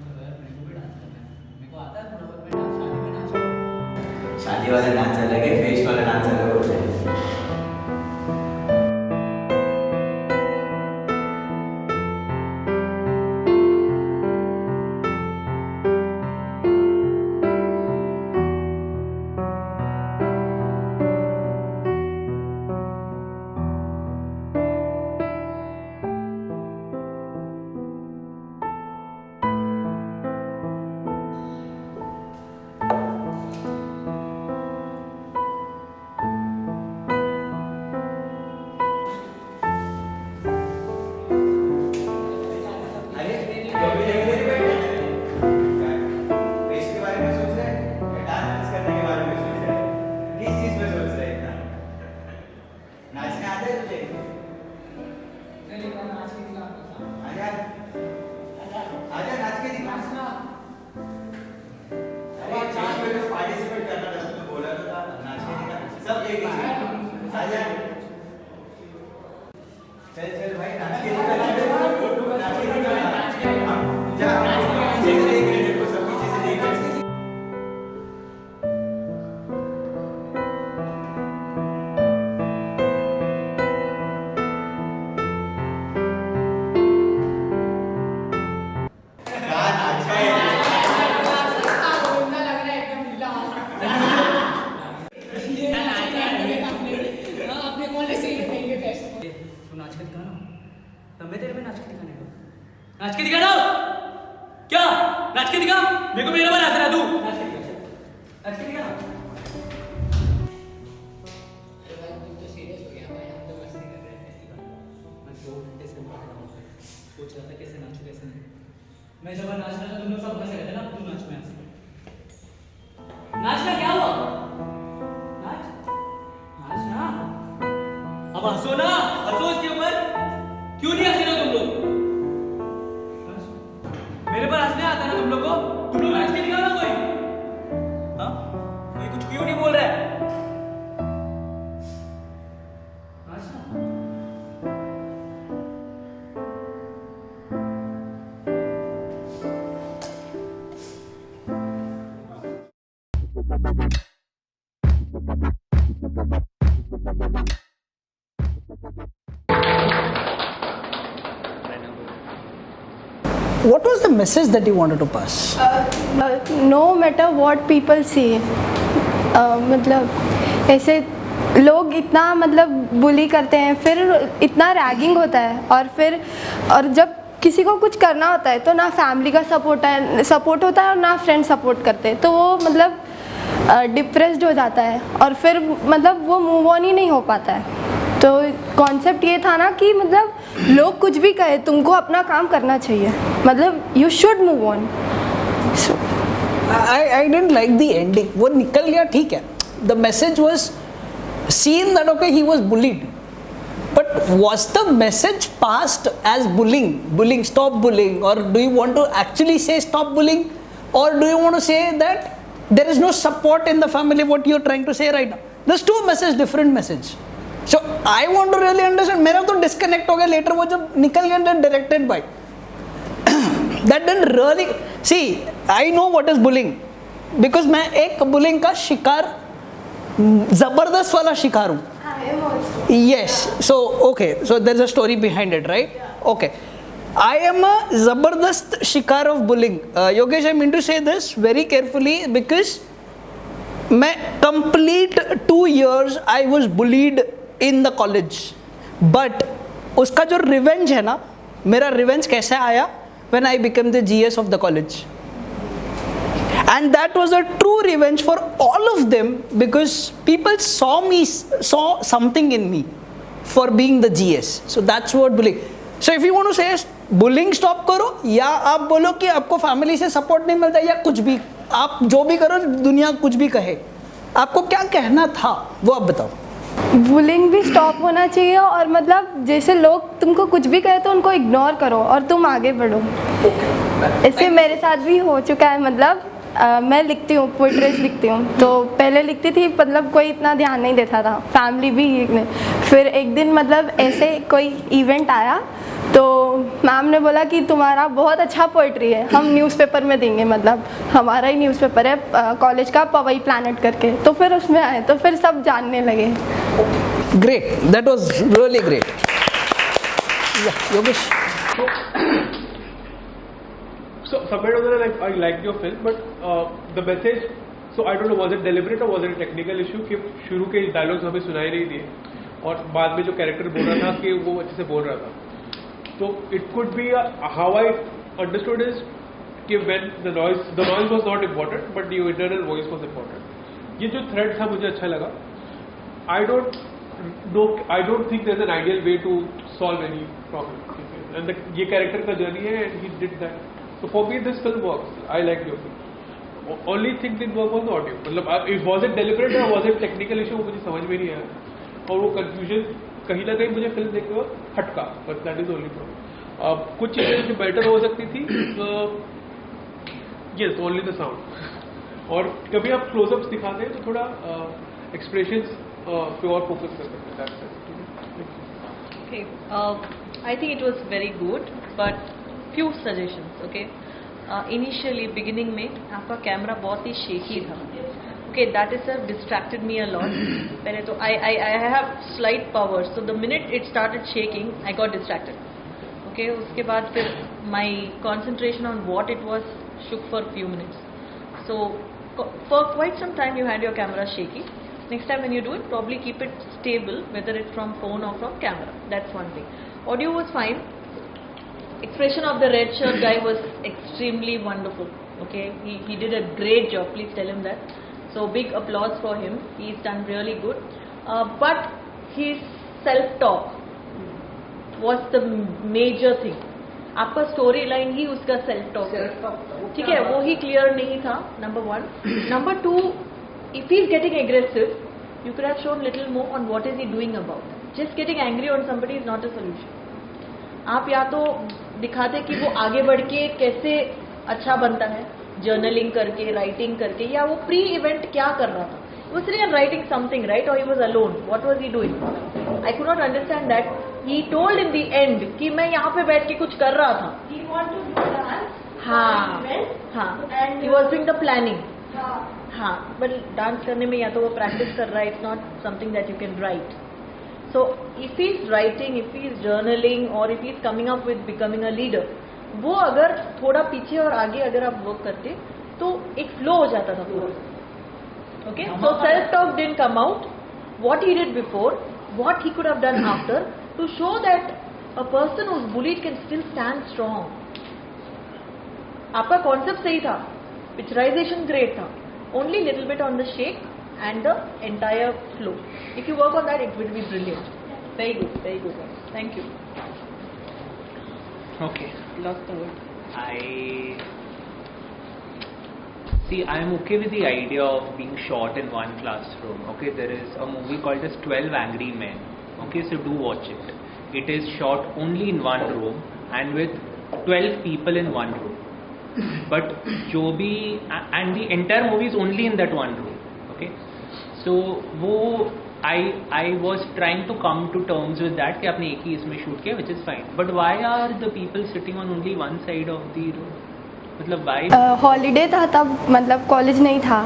तो यार मेरे को भी डांस करना है मेरे को आता है थोड़ा बहुत शादी वाला डांस अलग है, फेस्ट वाला डांस अलग होता है। नाच के दिखा ना, क्या नाच के दिखा, मेरे को मेरा बार हंस रहा तू, नाच के दिखा, नाच के दिखा ना। सोच रहा था कैसे नाचूं कैसे नहीं। मैं जब नाच रहा था तुम लोग सब हंस रहे थे ना, तुम नाच में हंस। नाचना क्या हुआ? नाच, नाचना। अब हंसो ना, हंसो इसके ऊपर। क्यों नहीं हंस रहे हो तुम लोग? मेरे पर हंसने आता ना तुम लोग को? तुम लोग नाच के दिखाओ ना कोई। हाँ? कोई कुछ क्यों नहीं बोल रहा है? नाचना। What was the message that you wanted to pass? No matter what people say, मतलब ऐसे लोग इतना मतलब बुली करते हैं, फिर इतना रैगिंग होता है, और जब किसी को कुछ करना होता है तो ना फैमिली का सपोर्ट होता है और ना फ्रेंड सपोर्ट करते हैं, तो वो मतलब डिप्रेस्ड हो जाता है और फिर मतलब वो मूव ऑन ही नहीं हो पाता है। तो कॉन्सेप्ट ये था ना कि मतलब लोग कुछ भी कहे, तुमको अपना काम करना चाहिए, मतलब you should move on. I didn't like the ending. वो निकल गया ठीक है. The message was seen that okay he was bullied, but was the message passed as bullying? Bullying, stop bullying, or do you want to actually say stop bullying, or do you want to say that there is no support in the family? What you're trying to say right now? There's two messages, different message. So I want to really understand. मेरा तो disconnect हो गया later वो जब निकल गया directed by. That didn't really see. I know what is bullying because मैं एक bullying का शिकार, जबरदस्त वाला शिकार हूँ. Yes. So okay. So there's a story behind it, right? Okay. I am a जबरदस्त शिकार of bullying. Yogesh, I mean to say this very carefully because मैं complete 2 years I was bullied in the college. But उसका जो revenge है ना, मेरा revenge कैसे आया? When I became the GS of the college. And that was a true revenge for all of them because people saw something in me for being the GS. So that's what bullying. So if you want to say bullying stop करो, या आप बोलो कि आपको family से support नहीं मिलता, या कुछ भी, आप जो भी करो, दुनिया कुछ भी कहे, आपको क्या कहना था वो आप बताओ. बुलिंग भी स्टॉप होना चाहिए, और मतलब जैसे लोग तुमको कुछ भी कहे तो उनको इग्नोर करो और तुम आगे बढ़ो. इससे मेरे साथ भी हो चुका है. मतलब मैं लिखती हूँ, पोइट्रीज लिखती हूँ, तो पहले लिखती थी, मतलब कोई इतना ध्यान नहीं देता था, फैमिली भी नहीं. फिर एक दिन मतलब ऐसे कोई इवेंट आया तो मैम ने बोला कि तुम्हारा बहुत अच्छा पोइट्री है, हम न्यूज़पेपर में देंगे, मतलब हमारा ही न्यूज़पेपर है कॉलेज का, पवई प्लैनेट करके। तो फिर उसमें आए, तो फिर सब जानने लगे। Great, that was really great. Yogesh, So somewhere or other, like I liked your film, but the message. So I don't know, was it deliberate or was it a technical issue कि शुरू के dialogues हमें सुनाई नहीं दिए और बाद में जो character बोल रहा था कि वो अच्छे से बोल रहा था। So it could be how I understood is कि when the noise was not important, but the internal voice was important. ये जो thread था मुझे अच्छा लगा. I don't think there's an ideal way to solve any problem. And ये character का journey है and he did that. So for me this film works. I like your film. Only thing didn't work was the audio. मतलब was it deliberate or was it technical issue मुझे समझ में नहीं आया और वो confusion कहीं ना कहीं मुझे फिल्म देखते वक्त हटका. But that is the only problem. कुछ चीजें जो better हो सकती थी, yes, only the sound. और कभी आप close-ups दिखाते हैं तो थोड़ा expressions पे और focus कर सकते हैं. That's it. Okay, I think it was very good, but few suggestions. Okay, initially beginning में आपका कैमरा बहुत ही shaky था. Okay, that itself distracted me a lot. पहले तो I have slight power, so the minute it started shaking, I got distracted. Okay, उसके बाद फिर my concentration on what it was shook for a few minutes. So for quite some time you had your camera shaky. Next time when you do it, probably keep it stable, whether it's from phone or from camera. That's one thing. Audio was fine. Expression of the red shirt guy was extremely wonderful. Okay, he did a great job. Please tell him that. So big applause for him. He's done really good. But his self-talk was the major thing. आपका story line ही उसका self-talk है, ठीक है, वो ही clear नहीं था. Number one. Number two, if he's getting aggressive, you could have shown little more on what is he doing about it. Just getting angry on somebody is not a solution. आप या तो दिखाते कि वो आगे बढ़ के कैसे अच्छा बनता है, जर्नलिंग करके, राइटिंग करके, या वो प्री इवेंट क्या कर रहा था. He was really writing something, right? Or he was alone. What was he doing? I could not understand that. He told in the end कि मैं यहाँ पे बैठ के कुछ कर रहा था. He wanted to do dance. हाँ. He was doing the planning. हाँ. But डांस करने में या तो वो प्रैक्टिस कर रहा है. It's not something that you can write. So if he is writing, if he is journaling, or if he is coming up with becoming a leader, वो अगर थोड़ा पीछे और आगे अगर आप वर्क करते तो एक फ्लो हो जाता था पूरा. Okay, so self-talk didn't come out. What he did before, what he could have done after, to show that a person who's bullied can still stand strong. आपका concept सही था, picturization great था, only little bit on the shake and the entire flow. If you work on that, it will be brilliant. Very good, very good. Thank you. Okay. Lost the word. I am okay with the idea of being shot in one classroom. Okay, there is a movie called as 12 Angry Men. Okay, so do watch it. It is shot only in one room and with 12 people in one room. But and the entire movie is only in that one room. Okay, so I was trying to come to terms with that कि आपने एक ही इसमें shoot किया, which is fine. But why are the people sitting on only one side of the room? मतलब why? Holiday था तब, मतलब college नहीं था.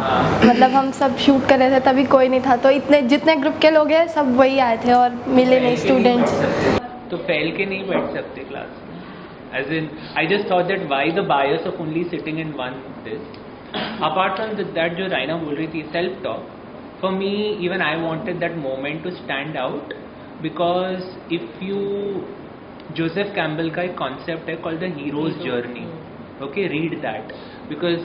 मतलब हम सब शूट कर रहे थे, तभी कोई नहीं था. तो इतने जितने ग्रुप के लोग हैं सब वही आए थे और मिले नहीं स्टूडेंट्स. तो फैल के नहीं बैठ सकते क्लास में. As in, I just thought that why the bias of only sitting in one this. Apart from that जो राइना बोल रही थी self talk, for me even I wanted that moment to stand out because if you Joseph Campbell का एक concept है called the hero's journey. Okay, read that because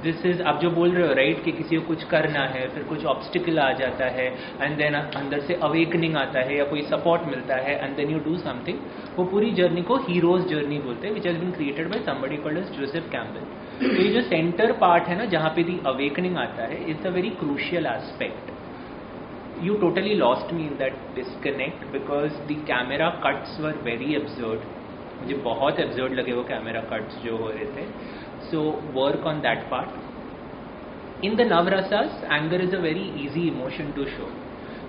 this is आप जो बोल रहे हो right कि किसी को कुछ करना है, फिर कुछ obstacle आ जाता है and then अंदर से awakening आता है या कोई support मिलता है and then you do something. वो पूरी जर्नी को hero's journey बोलते हैं, which has been created by somebody called as Joseph Campbell. तो ये जो center part है ना जहाँ पे the awakening आता है is the very crucial aspect. You totally lost me in that disconnect because the camera cuts were very absurd. मुझे बहुत absurd लगे वो camera cuts जो हो रहे थे. So work on that part. In the Navrasas, anger is a very easy emotion to show.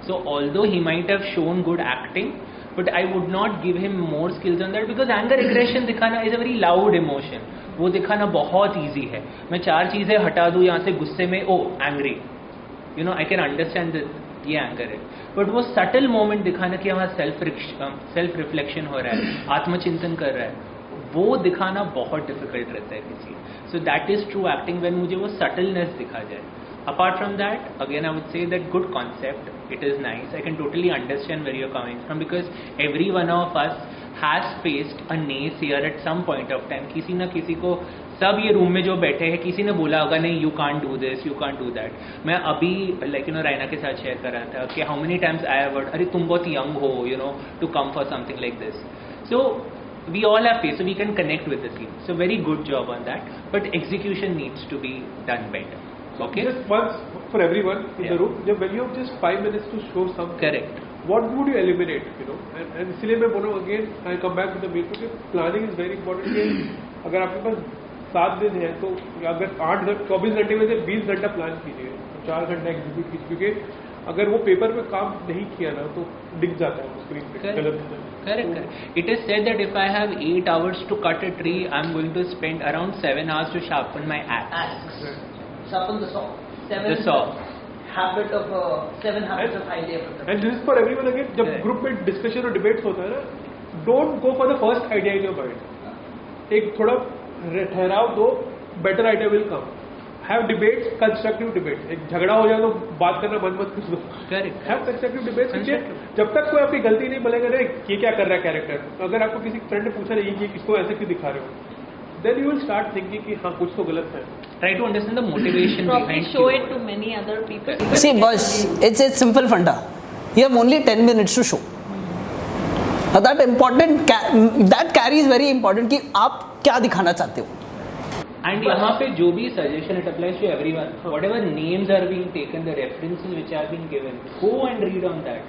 So although he might have shown good acting, but I would not give him more skills on that because anger aggression दिखाना is a very loud emotion. वो दिखाना बहुत easy है. मैं 4 चीजें हटा दूँ यहाँ से गुस्से में, oh angry, you know I can understand that ये एंगर है, बट वो सटल मोमेंट दिखाना कि हमारा सेल्फ रिफ्लेक्शन हो रहा है, आत्मचिंतन कर रहा है, वो दिखाना बहुत डिफिकल्ट रहता है किसी. So that is true acting when मुझे वो सटलनेस दिखा जाए. Apart from that, again I would say that good concept, it is nice. I can totally understand where you're coming from because every one of us has faced a naysayer at some point of time. किसी ना किसी को, सब ये room में जो बैठे हैं किसी ने बोला होगा नहीं you can't do this, you can't do that. मैं अभी like रायना के साथ शेयर कर रहा था कि how many times I have heard, अरे तुम बहुत young हो, to come for something like this. So we all have faced, so we can connect with the scene. So very good job on that, but execution needs to be done better. Okay. Just once for everyone in the room, when you have just 5 minutes to show something. Correct. What would you eliminate? And इसलिए मैं बोलूँ again, I come back to the main point. Planning is very important. कि अगर आपके पास 7 दिन है तो अगर 24 घंटे में से 20 घंटा प्लान कीजिए, 4 घंटा एग्जीक्यूट कीजिए, क्योंकि अगर वो पेपर पे काम नहीं किया ना तो दिख जाता है स्क्रीन पे गलत. Correct. It is said that if I have 8 hours to cut a tree, I am going to spend around 7 hours to sharpen my axe. Sharpen the saw. The saw. Habit of 7 habits of highly effective. And this is for everyone again. जब group में discussion और debates होता है ना, don't go for the first idea in your mind. एक थोड़ा ठहराव दो, better idea will come. Have debates, constructive debates. एक झगड़ा हो जाए तो बात करना बंद मत कर दो. करेक्ट. Have constructive debates. जब तक कोई आपकी गलती नहीं बोलेगा ना ये क्या कर रहा है कैरेक्टर, अगर आपको किसी फ्रेंड ने पूछा नहीं कि इसको ऐसे क्यों दिखा रहे हो, then you will start thinking कि हाँ कुछ तो गलत है. Try to understand the motivation behind. Show it to many other people. See, boys, it's a simple funda. You have only 10 minutes to show. Now that carries very important कि आप क्या दिखाना चाहते हो. And यहाँ पे जो भी suggestion it applies to everyone. Whatever names are being taken, the references which are being given, go and read on that.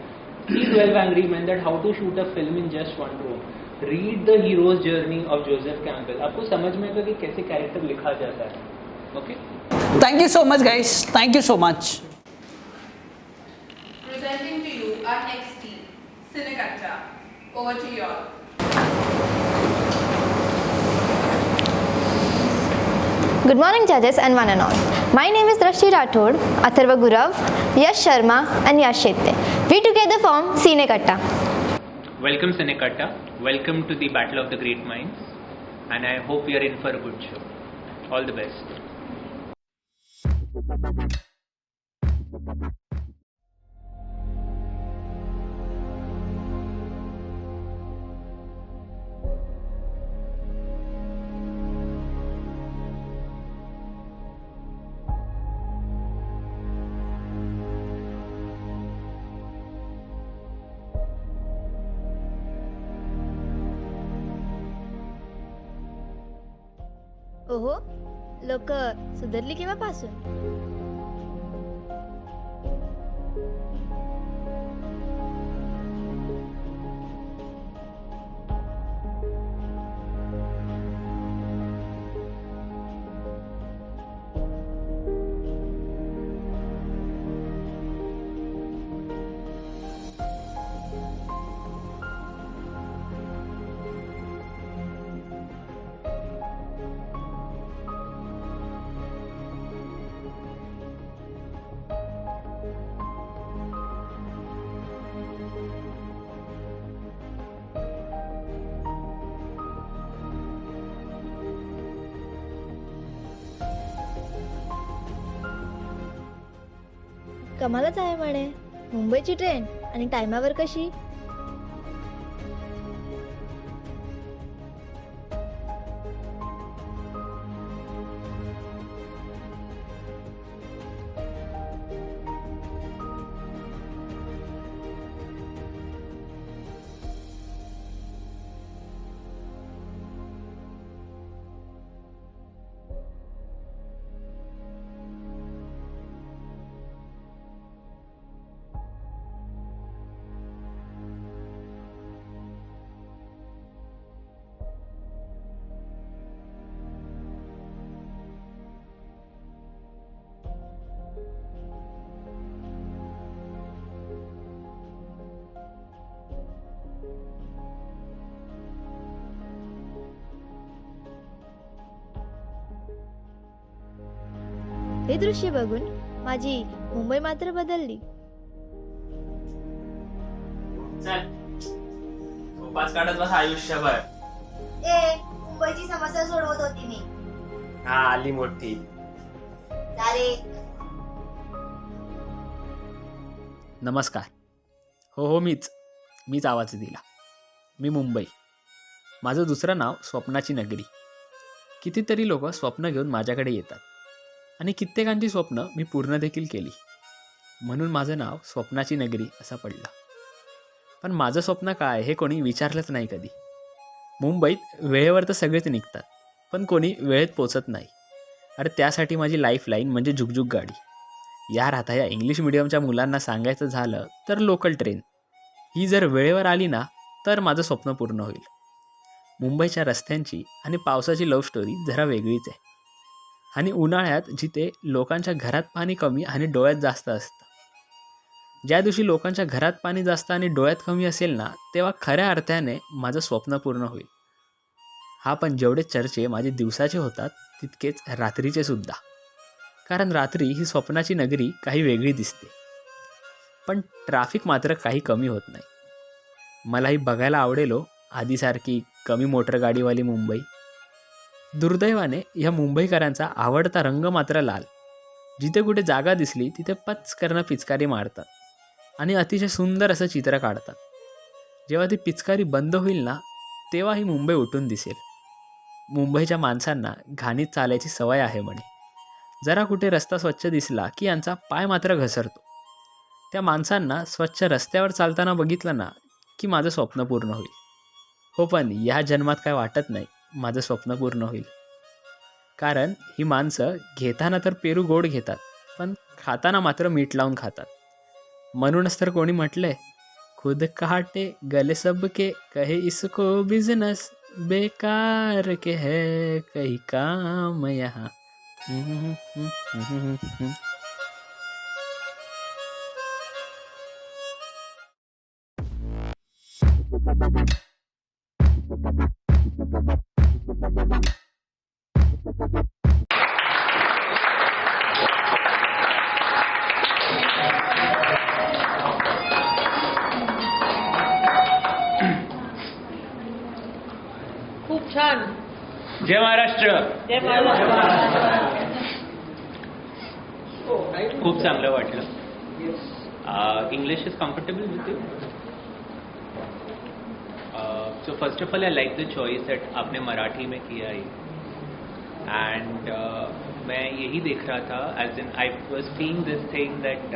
See 12 Angry Men, that how to shoot a film in just one room. Read the hero's journey of Joseph Campbell. आपको समझ में आएगा कि कैसे character लिखा जाता है. Okay. Thank you so much, guys. Thank you so much. Presenting to you our next team, Cinekatta. Over to you all. Good morning, judges and one and all. My name is Drashti Rathod, Atharva Gurav, Yash Sharma and Yash Shetty. We together form Cinekatta. Welcome Cinekatta. Welcome to the Battle of the Great Minds. And I hope we are in for a good show. All the best. ओहो, लोक सुधारली केव्हापासून? कमालच आहे म्हणे, मुंबईची train आणि टायमावर कशी? हे दृश्य बघून माझी मुंबई मात्र बदलली. चल पाच काढत बस आयुष्यभर. मुंबईची समस्या सोडवत होती मी. हा आली मोठी. नमस्कार. हो मीच आवाज दिला. मी मुंबई. माझं दुसरं नाव स्वप्नाची नगरी. कितीतरी लोक स्वप्न घेऊन माझ्याकडे येतात आणि कित्येकांची स्वप्न मी पूर्ण देखील केली. म्हणून माझं नाव स्वप्नाची नगरी असं पडलं. पण माझं स्वप्न काय हे कोणी विचारलंच नाही कधी. मुंबईत वेळेवर तर सगळेच निघतात, पण कोणी वेळेत पोचत नाही. अरे त्यासाठी माझी लाईफलाईन म्हणजे झुकझुक गाडी. या इंग्लिश मिडियमच्या मुलांना सांगायचं झालं तर लोकल ट्रेन ही जर वेळेवर आली ना तर माझं स्वप्न पूर्ण होईल. मुंबईच्या रस्त्यांची आणि पावसाची लव्ह स्टोरी जरा वेगळीच आहे. आणि उन्हाळ्यात जिथे लोकांच्या घरात पाणी कमी आणि डोळ्यात जास्त असतं, ज्या दिवशी लोकांच्या घरात पाणी जास्त आणि डोळ्यात कमी असेल ना तेव्हा खऱ्या अर्थाने माझं स्वप्न पूर्ण होईल. हा पण जेवढे चर्चे माझे दिवसाचे होतात तितकेच रात्रीचे सुद्धा. कारण रात्री ही स्वप्नाची नगरी काही वेगळी दिसते, पण ट्रॅफिक मात्र काही कमी होत नाही. मलाही बघायला आवडेलो आधीसारखी कमी मोटर गाडीवाली मुंबई. दुर्दैवाने या मुंबईकरांचा आवडता रंग मात्र लाल. जिथे कुठे जागा दिसली तिथे पचकन पिचकारी मारतात आणि अतिशय सुंदर असं चित्र काढतात. जेव्हा ती पिचकारी बंद होईल ना तेव्हा ही मुंबई उठून दिसेल. मुंबईच्या माणसांना घाणीत चालायची सवय आहे म्हणे. जरा कुठे रस्ता स्वच्छ दिसला की यांचा पाय मात्र घसरतो. त्या माणसांना स्वच्छ रस्त्यावर चालताना बघितलं ना की माझं स्वप्न पूर्ण होईल. हो पण या जन्मात काय वाटत नाही माझं स्वप्न पूर्ण होईल. कारण ही माणसं घेताना तर पेरू गोड घेतात, पण खाताना मात्र मीठ लावून खातात. म्हणूनच तर कोणी म्हटलंय, खुद काटे गले सबके कहे इसको बिजनेस बेकार के है कहीं काम यहाँ. खूप छान. जय महाराष्ट्र. जय महाराष्ट्र. खूप चांगलं वाटलं. English is comfortable with you. So first of all I like the choice that आपने मराठी में किया है. एंड मैं यही देख रहा था, as in I was seeing this thing that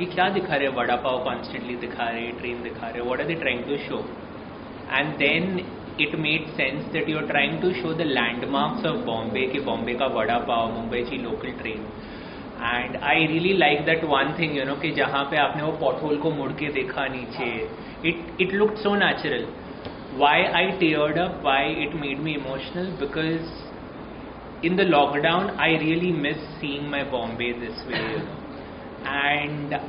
ये क्या दिखा रहे, वड़ा पाव कॉन्स्टेंटली दिखा रहे, ट्रेन दिखा रहे, what are they trying to show. And then it made sense that you are trying to show the landmarks of Bombay, कि Bombay का वड़ा पाव, मुंबई की local train. And I really like that one thing, you know, कि जहाँ पे आपने वो pothole को मुड़ के देखा नीचे, it looked so natural. Why I teared up, why it made me emotional, because in the lockdown I really miss seeing my Bombay this way, you know. And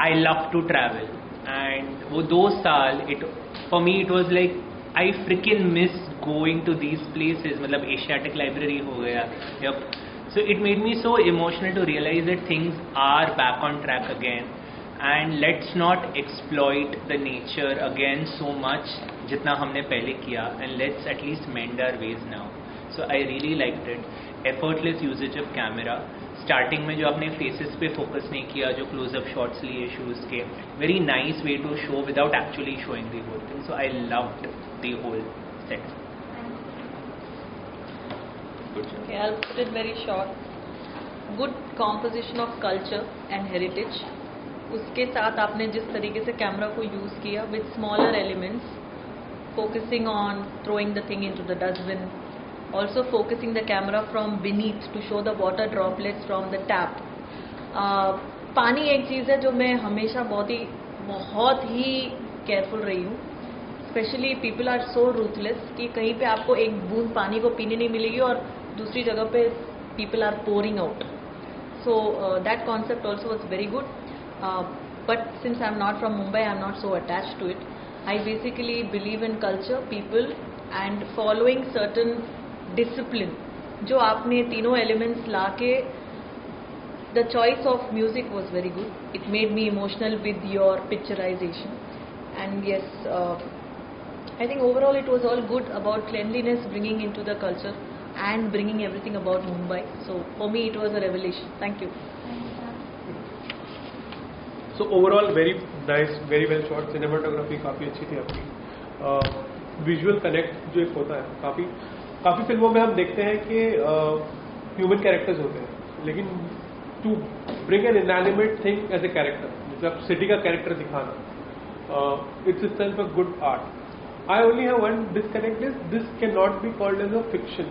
I love to travel. And वो 2 साल, for me it was like I freaking miss going to these places. मतलब Asiatic library हो गया. So it made me so emotional to realize that things are back on track again, and let's not exploit the nature again so much जितना हमने पहले किया, and let's at least mend our ways now. So I really liked it. Effortless usage of camera. Starting में जो आपने faces पे focus नहीं किया, जो क्लोजअप शॉट्स लिए शूज़ के, very nice way to show without actually showing the whole thing. So I loved the whole set. Okay, I'll put it very short. Good composition of culture and heritage. उसके साथ आपने जिस तरीके से camera को use किया with smaller elements, focusing on throwing the thing into the dustbin, also focusing the camera from beneath to show the water droplets from the tap. पानी एक चीज़ है जो मैं हमेशा बहुत ही केयरफुल रही हूँ. Specially people are so ruthless कि कहीं पे आपको एक बूंद पानी को पीने नहीं मिलेगी और दूसरी जगह पे people are pouring out. So that concept also was very good. But since I am not from Mumbai, I am not so attach to it. I basically believe in culture, people and following certain discipline. जो आपने तीनों elements ला के The choice of music was very good. It made me emotional with your picturization. And yes, I think overall it was all good about cleanliness, bringing into the culture and bringing everything about Mumbai. So for me it was a revelation. Thank you. So overall very nice, very well shot. Cinematography काफ़ी अच्छी थी आपकी. Visual connect जो एक होता है, काफ़ी फिल्मों में हम देखते हैं कि ह्यूमन कैरेक्टर्स होते हैं, लेकिन to bring an inanimate thing as a character, मतलब सिटी का कैरेक्टर दिखाना, it's itself a good art. I only have one disconnect is this cannot be called as a fiction.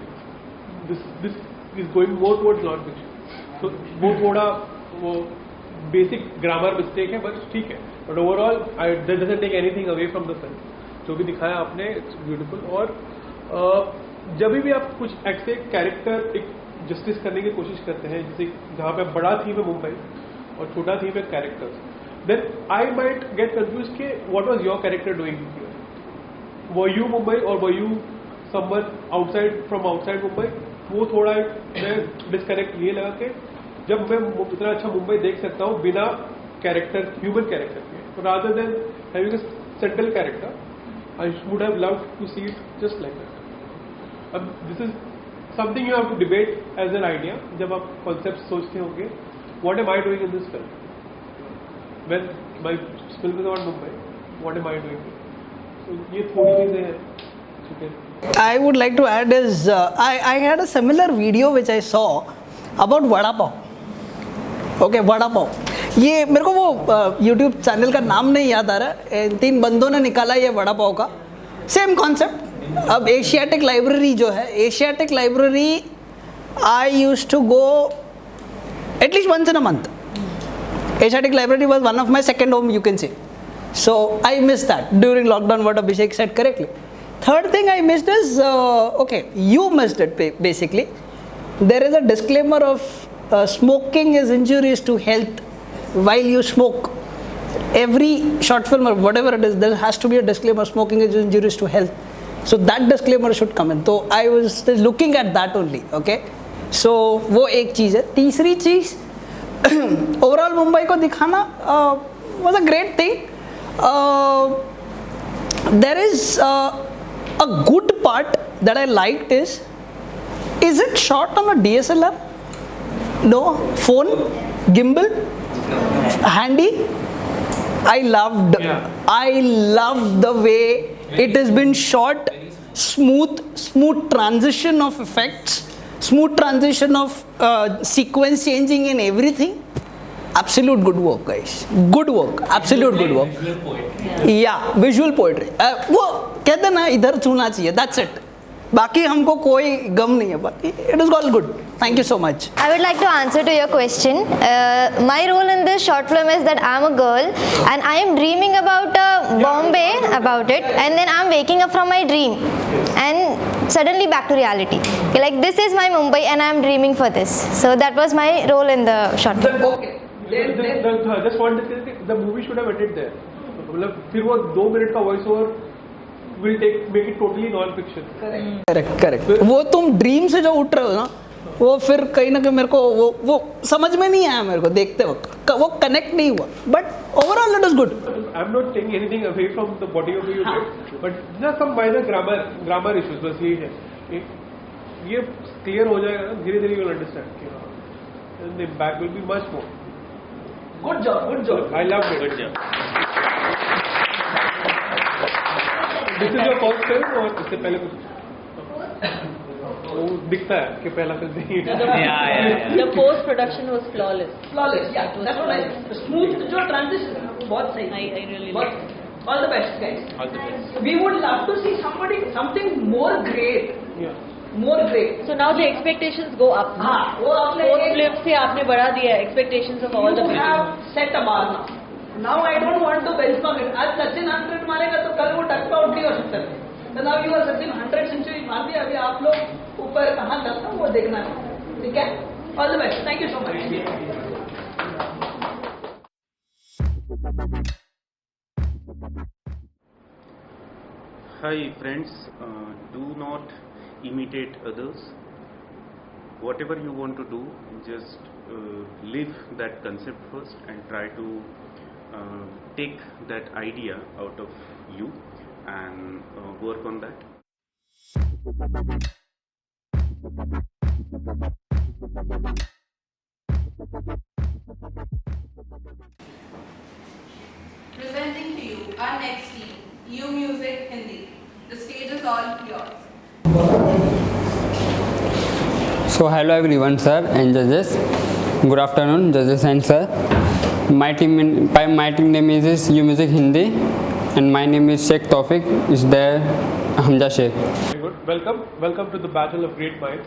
This is going more towards non-fiction. So वो थोड़ा वो basic grammar mistake है, बस ठीक है. But overall, that doesn't take anything away from the film. जो भी दिखाया आपने, it's beautiful. और जब भी आप कुछ ऐसे कैरेक्टर एक जस्टिस करने की कोशिश करते हैं, जैसे जहाँ पे बड़ा थीम है मुंबई और छोटा थीम है characters, then I might get confused कि what was your character doing here? Were you Mumbai or were you someone from outside Mumbai? वो थोड़ा मैं डिस्कनेक्ट ये लगा कि जब मैं इतना अच्छा मुंबई देख सकता हूँ बिना कैरेक्टर, ह्यूमन कैरेक्टर के, rather than having a central character, I would have loved to see it just like that. This is something you have to debate as an idea. जब आप concepts सोचते होंगे, what am I doing in this film? When my film is about Mumbai, what am I doing here? So ये थोड़ी चीजें हैं. I would like to add is I had a similar video which I saw about vada pav. Okay, vada pav. ये मेरे को वो YouTube channel का नाम नहीं याद आ रहा है, 3 बंदों ने निकाला ये वड़ा पाव का, सेम कॉन्सेप्ट. अब एशियाटिक लाइब्रेरी जो है, Asiatic library I used to go at least once in a month. Asiatic Library was one of my second home, you can say. So I missed that during lockdown, what Abhishek said correctly. Third thing I missed is, okay, you missed it basically. There is a disclaimer of smoking is injurious to health while you smoke. Every short film or whatever it is, there has to be a disclaimer, smoking is injurious to health. So that disclaimer should come in. So I was looking at that only, okay. So वो एक चीज़ है. तीसरी चीज़ overall Mumbai को दिखाना was a great thing. There is a good part that I liked is it shot on a DSLR? No, phone, gimbal, handy. I loved the way it has been shot. Smooth transition of effects, smooth transition of sequence changing and everything. Absolute good work, guys. Good work. Absolute good work. Visual poetry. Yeah, visual poetry. वो कहते ना इधर छूना चाहिए. That's it. बाकी हमको कोई गम नहीं है. बाकी it is all good. Thank you so much. I would like to answer to your question. My role in this short film is that I'm a girl and I am dreaming about Bombay, about it, and then I'm waking up from my dream and suddenly back to reality. Like this is my Mumbai and I'm dreaming for this. So that was my role in the short film. Okay. Just one discussion. The movie should have ended there. मतलब फिर वो 2 minute का voice over will make it totally non-fiction. Correct. वो तुम dream से जो उठ रहे हो ना, वो फिर कहीं ना कहीं मेरे को वो समझ में नहीं आया मेरे को देखते वक्त, वो कनेक्ट नहीं हुआ. But overall it is good. I am not taking anything away from the body of you, but just some minor grammar issues, बस यही है. ये क्लियर हो जाएगा ना धीरे धीरे, यू विल अंडरस्टैंड कि हां the impact will be much more. Good job. I loved it. Good job. This is your first film or इससे पहले कुछ? वो दिखता है कि पहला फिल्म नहीं है. Yeah. The post production was flawless. Yeah, that's what I. Smooth जो transition बहुत सही. I really liked it. All the best, guys. All the best. We would love to see something more great. Yeah. More great. So now the expectations go up. हाँ, वो आपने Fourth flip से आपने बढ़ा दिया expectations of all the You people. have set a bar now. Now I don't want to benchmark it. आज सचिन 100 मारेगा तो कल वो टच आउट नहीं हो सकता. So now you are Sachin 100 century मार दिया, अभी आप लोग ऊपर कहाँ जाता है वो देखना है. ठीक है? All the best. Thank you so much. Hi friends, do not imitate others. Whatever you want to do, just live that concept first and try to take that idea out of you and work on that. Presenting to you our next team, U Music Hindi. The stage is all yours. So hello everyone sir and judges. Good afternoon judges and sir. My team name is U Music Hindi and my name is Sheikh Tawfiq. Is there Hamza Sheikh. Very good. Welcome to the Battle of Great Minds.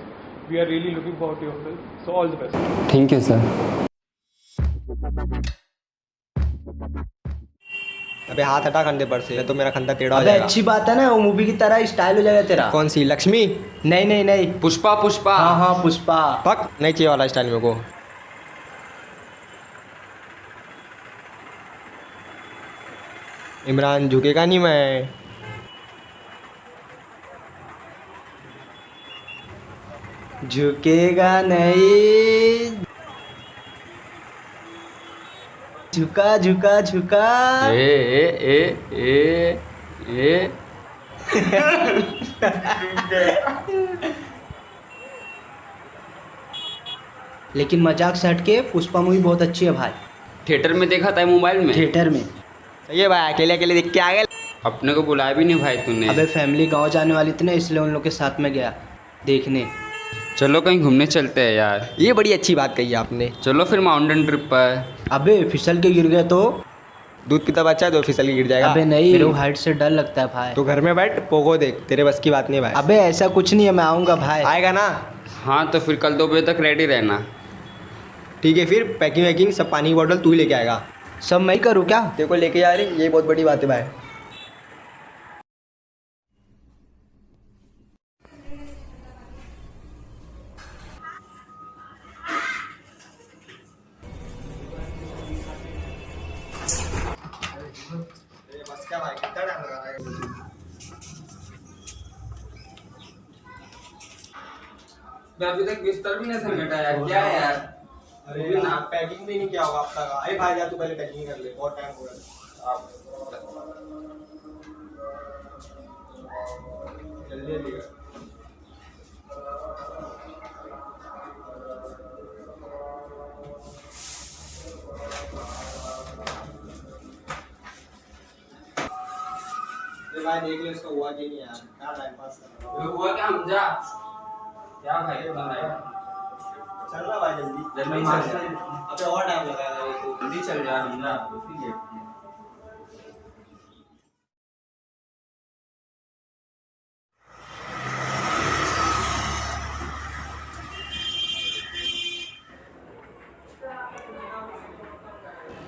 We are really looking forward to your film. So all the best. Thank you sir. अबे हाथ हटा कंधे पर से, तो मेरा कंधा टेढ़ा हो अबे जाएगा। अच्छी बात है ना, वो मूवी की तरह स्टाइल हो जाएगा तेरा। कौन सी, लक्ष्मी? नहीं नहीं नहीं, पुष्पा। पुष्पा हाँ हाँ पुष्पा। पक नहीं चाहिए वाला स्टाइल मेरे को। इमरान झुकेगा नहीं मैं। झुकेगा नहीं, झुका झुका झुका। ए लेकिन मजाक से हटके पुष्पा मूवी बहुत अच्छी है भाई। थिएटर में देखा था मोबाइल में? थिएटर में। ये भाई अकेले अकेले देख के आ गए। अपने को बुलाया भी नहीं भाई तूने। अबे फैमिली गांव जाने वाली थी ना, इसलिए उन लोग के साथ में गया देखने। चलो कहीं घूमने चलते हैं यार। ये बड़ी अच्छी बात कही आपने। चलो फिर माउंटेन ट्रिप पर। अबे फिसल के गिर गए तो? दूध पीता बच्चा है तो फिसल के गिर जाएगा। अबे नहीं, मेरे को हाइट से डर लगता है भाई। तो घर में बैठ पोगो देख, तेरे बस की बात नहीं भाई। अबे ऐसा कुछ नहीं है, मैं आऊँगा भाई। आएगा ना? हाँ तो फिर कल 2 बजे तक रेडी रहना। ठीक है फिर पैकिंग वैकिंग सब, पानी की बोतल तू ही लेके आएगा। सब मैं ही करूँ क्या? तेरे को लेके जा रही, ये बहुत बड़ी बात है भाई। अभी तक बिस्तर भी नहीं समेटा यार, क्या है यार? अरे ना पैकिंग भी नहीं किया होगा अब तक। अरे भाई जा तू पहले पैकिंग कर ले, बहुत टाइम हो गया। जल्दी जल्दी कर। भाई देख ले उसका हुआ कि नहीं यार, क्या टाइम पास कर रहा है। हुआ क्या हमजा? क्या भाई बनाया? चल रहा भाई जल्दी जल्दी चल। अबे और टाइम लगाएगा ये तो। जल्दी चल जा हमजा, उसी है।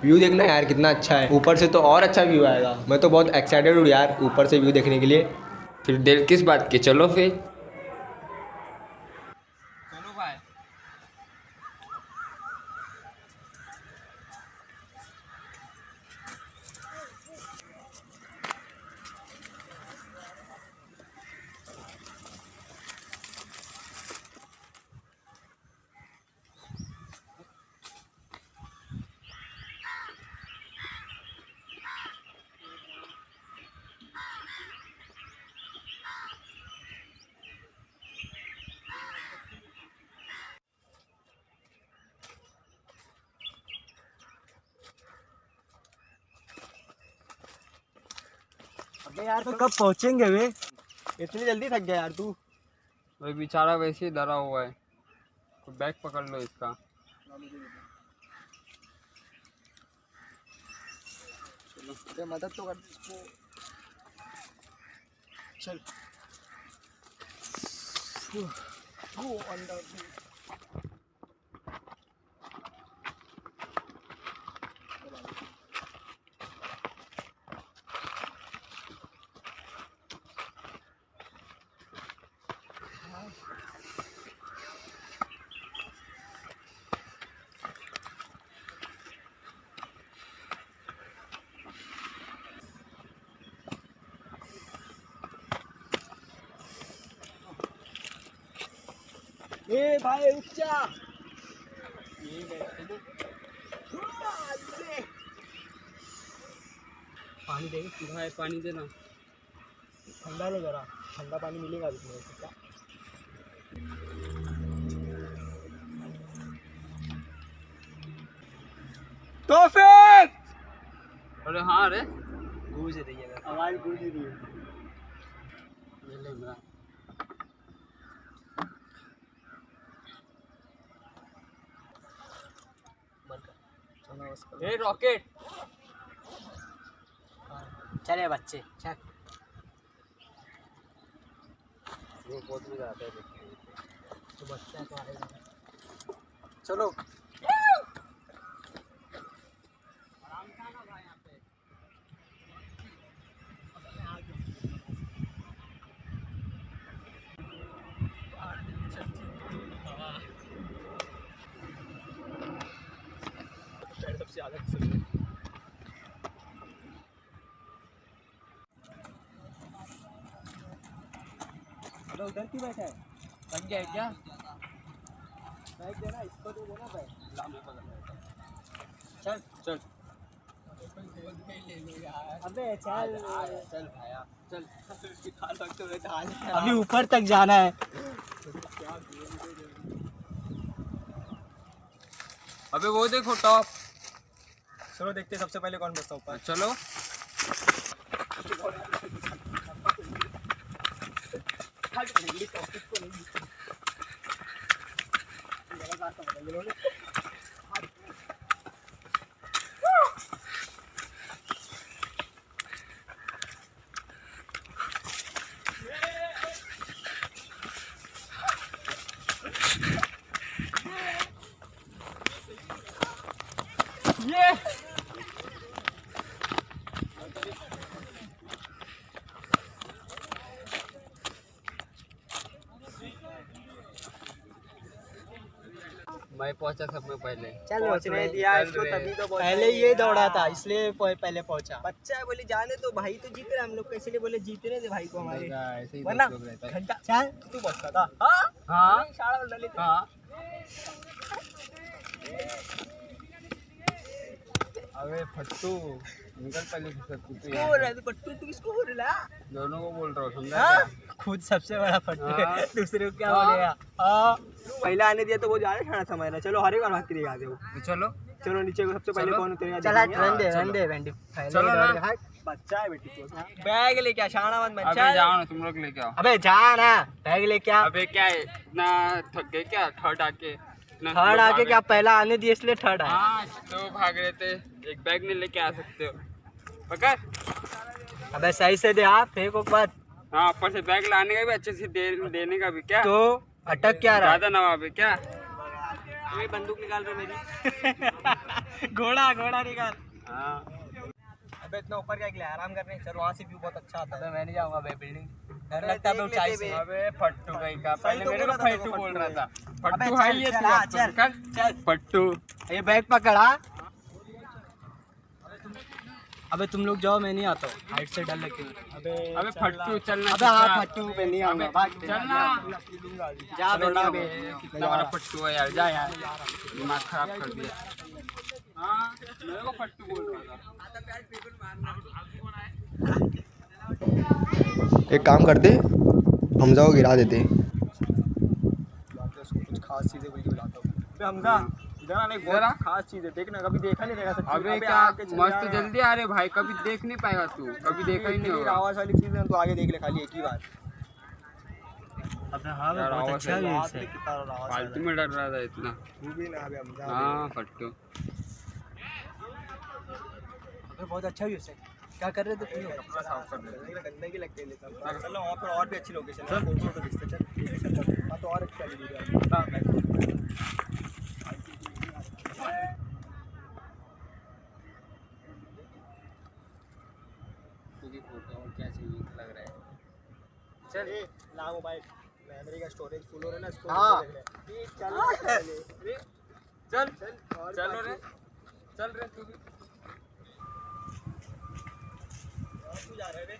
व्यू देखना यार कितना अच्छा है, ऊपर से तो और अच्छा व्यू आएगा। मैं तो बहुत एक्साइटेड हूँ यार ऊपर से व्यू देखने के लिए। फिर देर किस बात की, चलो फिर। अबे यार तो कब पहुंचेंगे वे? इतनी जल्दी थक गया यार तू। वही बेचारा वैसे ही डरा हुआ है। तो बैग पकड़ लो इसका। चलो मदद तो कर इसको। चल गो अंदर। ए भाई रुक जा। पानी दे भाई पानी देना। ठंडा ले जरा, ठंडा पानी मिलेगा अभी मेरे को क्या? तौफीक! अरे हाँ रे, गूंज रही है, आवाज गूंज रही है। ले ले मेरा। ए रॉकेट, चले बच्चे चल। वो बहुत मजा आता है देखने में। तो बच्चा तो आएगा। चलो सबसे अलग से उधर क्यों बैठा है? बन गया क्या? बैग देना, इसको तो देना बैग। चल चल अबे चल चल भाया चल। अभी ऊपर तक जाना है। अबे वो देखो टॉप। चलो देखते हैं सबसे पहले कौन बचता ऊपर। चलो ये मैं पहुंचा सब में पहले। चल पहुंचने दिया इसको, तभी तो पहले ये दौड़ा था इसलिए पहले पहुंचा। बच्चा है बोले जाने तो भाई तो जीत रहे हम लोग, कैसे लिए बोले जीतने दे भाई को हमारे, ऐसे ही वरना दोस्त लोग रहता है। घंटा चल तू बचता था। हाँ हाँ शाला डाले थे। हाँ। अबे फट्टू निकल पहले से सब कुछ। किसको बोल रहा है तू फट्टू? तू किसको बोल रहा है? दोनों को बोल रहा हूँ, समझा हाँ? क्या? खुद सबसे बड़ा फट्टू है, हाँ। दूसरे को क्या हाँ। बोलेगा? हाँ पहला आने दिया तो वो जा रहे खाना समझ रहा। चलो हर एक बार भागते आते हो। तो चलो चलो नीचे को सबसे पहले चलो। कौन उतरेगा? चला देखेंगे। रन दे हाँ, रन दे वेंडी। चलो ना। बच्चा है बेटी तो। बैग लेके आ, शाना मत बन। अबे चल। जाओ ना, तुम लोग लेके आओ। अबे जा ना, बैग लेके आ। अबे क्या है इतना थक गए क्या? थर्ड आके इतना थर्ड slow आके भागे। क्या पहला आने दिए इसलिए थर्ड आया। हाँ तो भाग रहे थे, एक बैग नहीं लेके आ सकते हो? पकड़। अबे सही से दे आप, फेंक मत। हाँ ऊपर से बैग लाने का भी अच्छे से देने का भी क्या? तो अटक क्या रहा? ज्यादा नवाब है क्या? ये बंदूक निकाल रहे मेरी। घोड़ा घोड़ा निकाल। हाँ अबे इतना ऊपर क्या गया? आराम करने चल, वहाँ से व्यू बहुत अच्छा आता है। मैं नहीं जाऊंगा भाई, बिल्डिंग डर लगता है ऊंचाई से। अबे फट्टू भाई का, पहले तो मेरे को बोला था फट्टू तेरे को बोल फट्टू रहा है। था। अबे फट्टू चल, है ये चल, तू, हाँ, अब चल, तो चल। फट्टू। ये बैग पकड़ा। अबे तुम लोग जाओ, मैं नहीं आता हूँ, हाइट से डर लगती है। अबे फट्टू चलना। अबे हाँ फट्टू पे नहीं आऊंगा, भाग चलना। जा चलो बेटा ना, कितना बड़ा फट्टू है यार, जा यार, दिमाग खराब कर दिया। हाँ मेरे को फट्टू बोल रहा था। एक काम करते, हमजा को गिरा देते। कुछ खास चीजें बोल के बुलाता हूँ। हमजा इधर आने, एक बहुत खास चीज है, देखना कभी देखा नहीं रहेगा। अबे क्या मस्त जल्दी आ रहे भाई, कभी देख नहीं पाएगा तू, कभी देखा ही नहीं होगा। आवाज वाली चीज है तो आगे देख ले खाली एक ही बार। अबे हाँ यार, बहुत आवाज अच्छा है। व्यूज़ है। फालतू में डर रहा था इतना। तू भी ना अबे हमजा। हाँ फट्टू। अबे बहुत अच्छा व्यूज़ है। क्या कर रहे थे तुम लोग? कपड़ा साफ कर रहे थे। गंदगी लगती है सब। चलो वहाँ पर और भी अच्छी लोकेशन है, फोटो तो खींचते चल। हाँ तो और अच्छा वीडियो। फोटो और क्या चाहिए लग रहा है। चल ला मोबाइल, मेमोरी का स्टोरेज फुल हो रहा है ना, इसको चल चलो रे, चल रे तू भी। तू जा रहा है रे?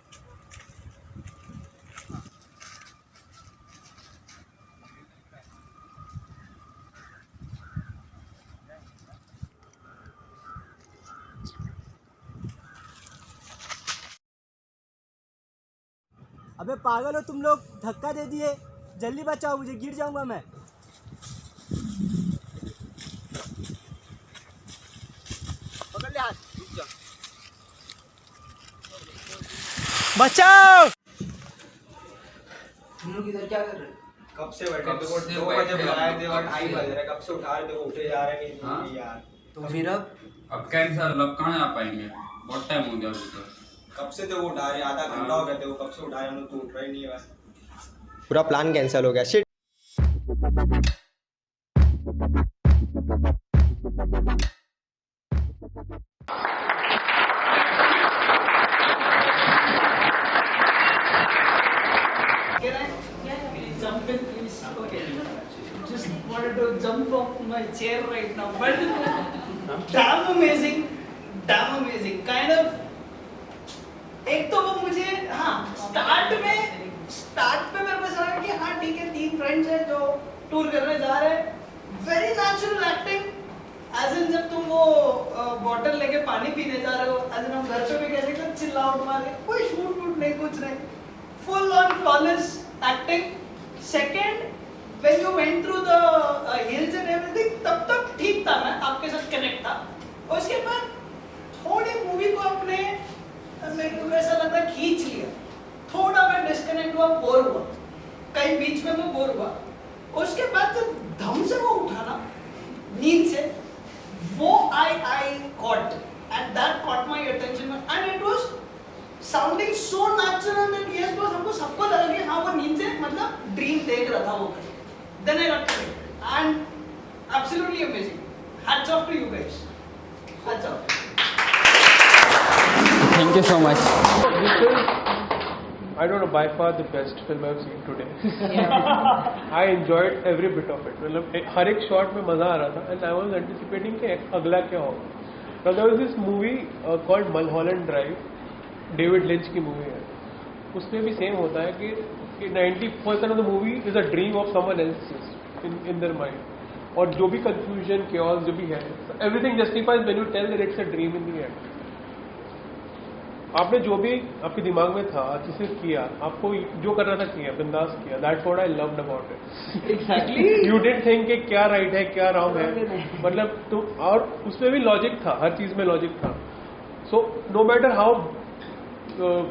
अबे पागल हो तुम लोग, धक्का दे दिए, जल्दी बचाओ मुझे, गिर जाऊंगा मैं। पकड़ ले हाथ, रुक जा। बचाओ। तुम लोग इधर क्या कर रहे हो? कब से बैठे? कब से 2 बजे बैठे बुलाए हम थे तो और कब 2:30 से? बज रहे, कब से उठा रहे थे, वो उठे जा रहे हाँ? नहीं यार। तो फिर अब कैंसर अब कहाँ आ पाएंगे, बहुत टाइम हो गया अभी तो। कब से थे वो उठा रहे, आधा घंटा हो गया थे वो कब से उठा रहे, हम लोग तो उठ रहे नहीं है। पूरा प्लान कैंसिल हो गया। Shit. Can I jump in, please? Okay. Just wanted to jump off my chair right now, but damn amazing, kind of. एक तो वो मुझे स्टार्ट पे मेरे को ऐसा लगा कि हाँ ठीक है, 3 फ्रेंड्स हैं जो टूर करने जा रहे हैं, very natural acting, as in जब तुम वो बॉटल लेके पानी पीने जा रहे हो, एज इन हम घर पे भी कैसे तो चिल्लाउट मारे, कोई शूट वूट नहीं, कुछ नहीं, full on flawless acting. Second, when you went through the hills and everything, तब तक ठीक था, मैं आपके साथ कनेक्ट था। और उसके बाद थोड़ी मूवी को अपने मेरे को ऐसा लगता खींच लिया, थोड़ा मैं डिस्कनेक्ट हुआ, बोर हुआ, कहीं बीच में मैं बोर हुआ। उसके बाद जब धम से वो उठा ना नींद से, वो I caught and that caught my attention and it was sounding so natural that yes boss, हमको सबको लगा कि हाँ वो नींद से मतलब ड्रीम देख रहा था वो। Then I got connected and absolutely amazing. Hats off to you guys. Hats off. Thank you so much. This is, I don't know, by far the best film I've seen today. I enjoyed every bit of it. मतलब हर एक shot में मजा आ रहा था and I was anticipating कि अगला क्या होगा. Now there was this movie called Mulholland Drive. David Lynch की मूवी है, उसमें भी सेम होता है कि 90% of the movie is a dream of someone else in their mind, और जो भी कंफ्यूजन chaos जो भी है, everything justifies when you tell that it's a dream in the end. आपने जो भी आपके दिमाग में था अच्छे से किया, आपको जो करना था किया, बिंदास किया. That's what I loved about it. Exactly. You didn't think कि क्या राइट है क्या रॉन्ग है, मतलब तुम, और उसमें भी लॉजिक था, हर चीज में लॉजिक था. So no matter how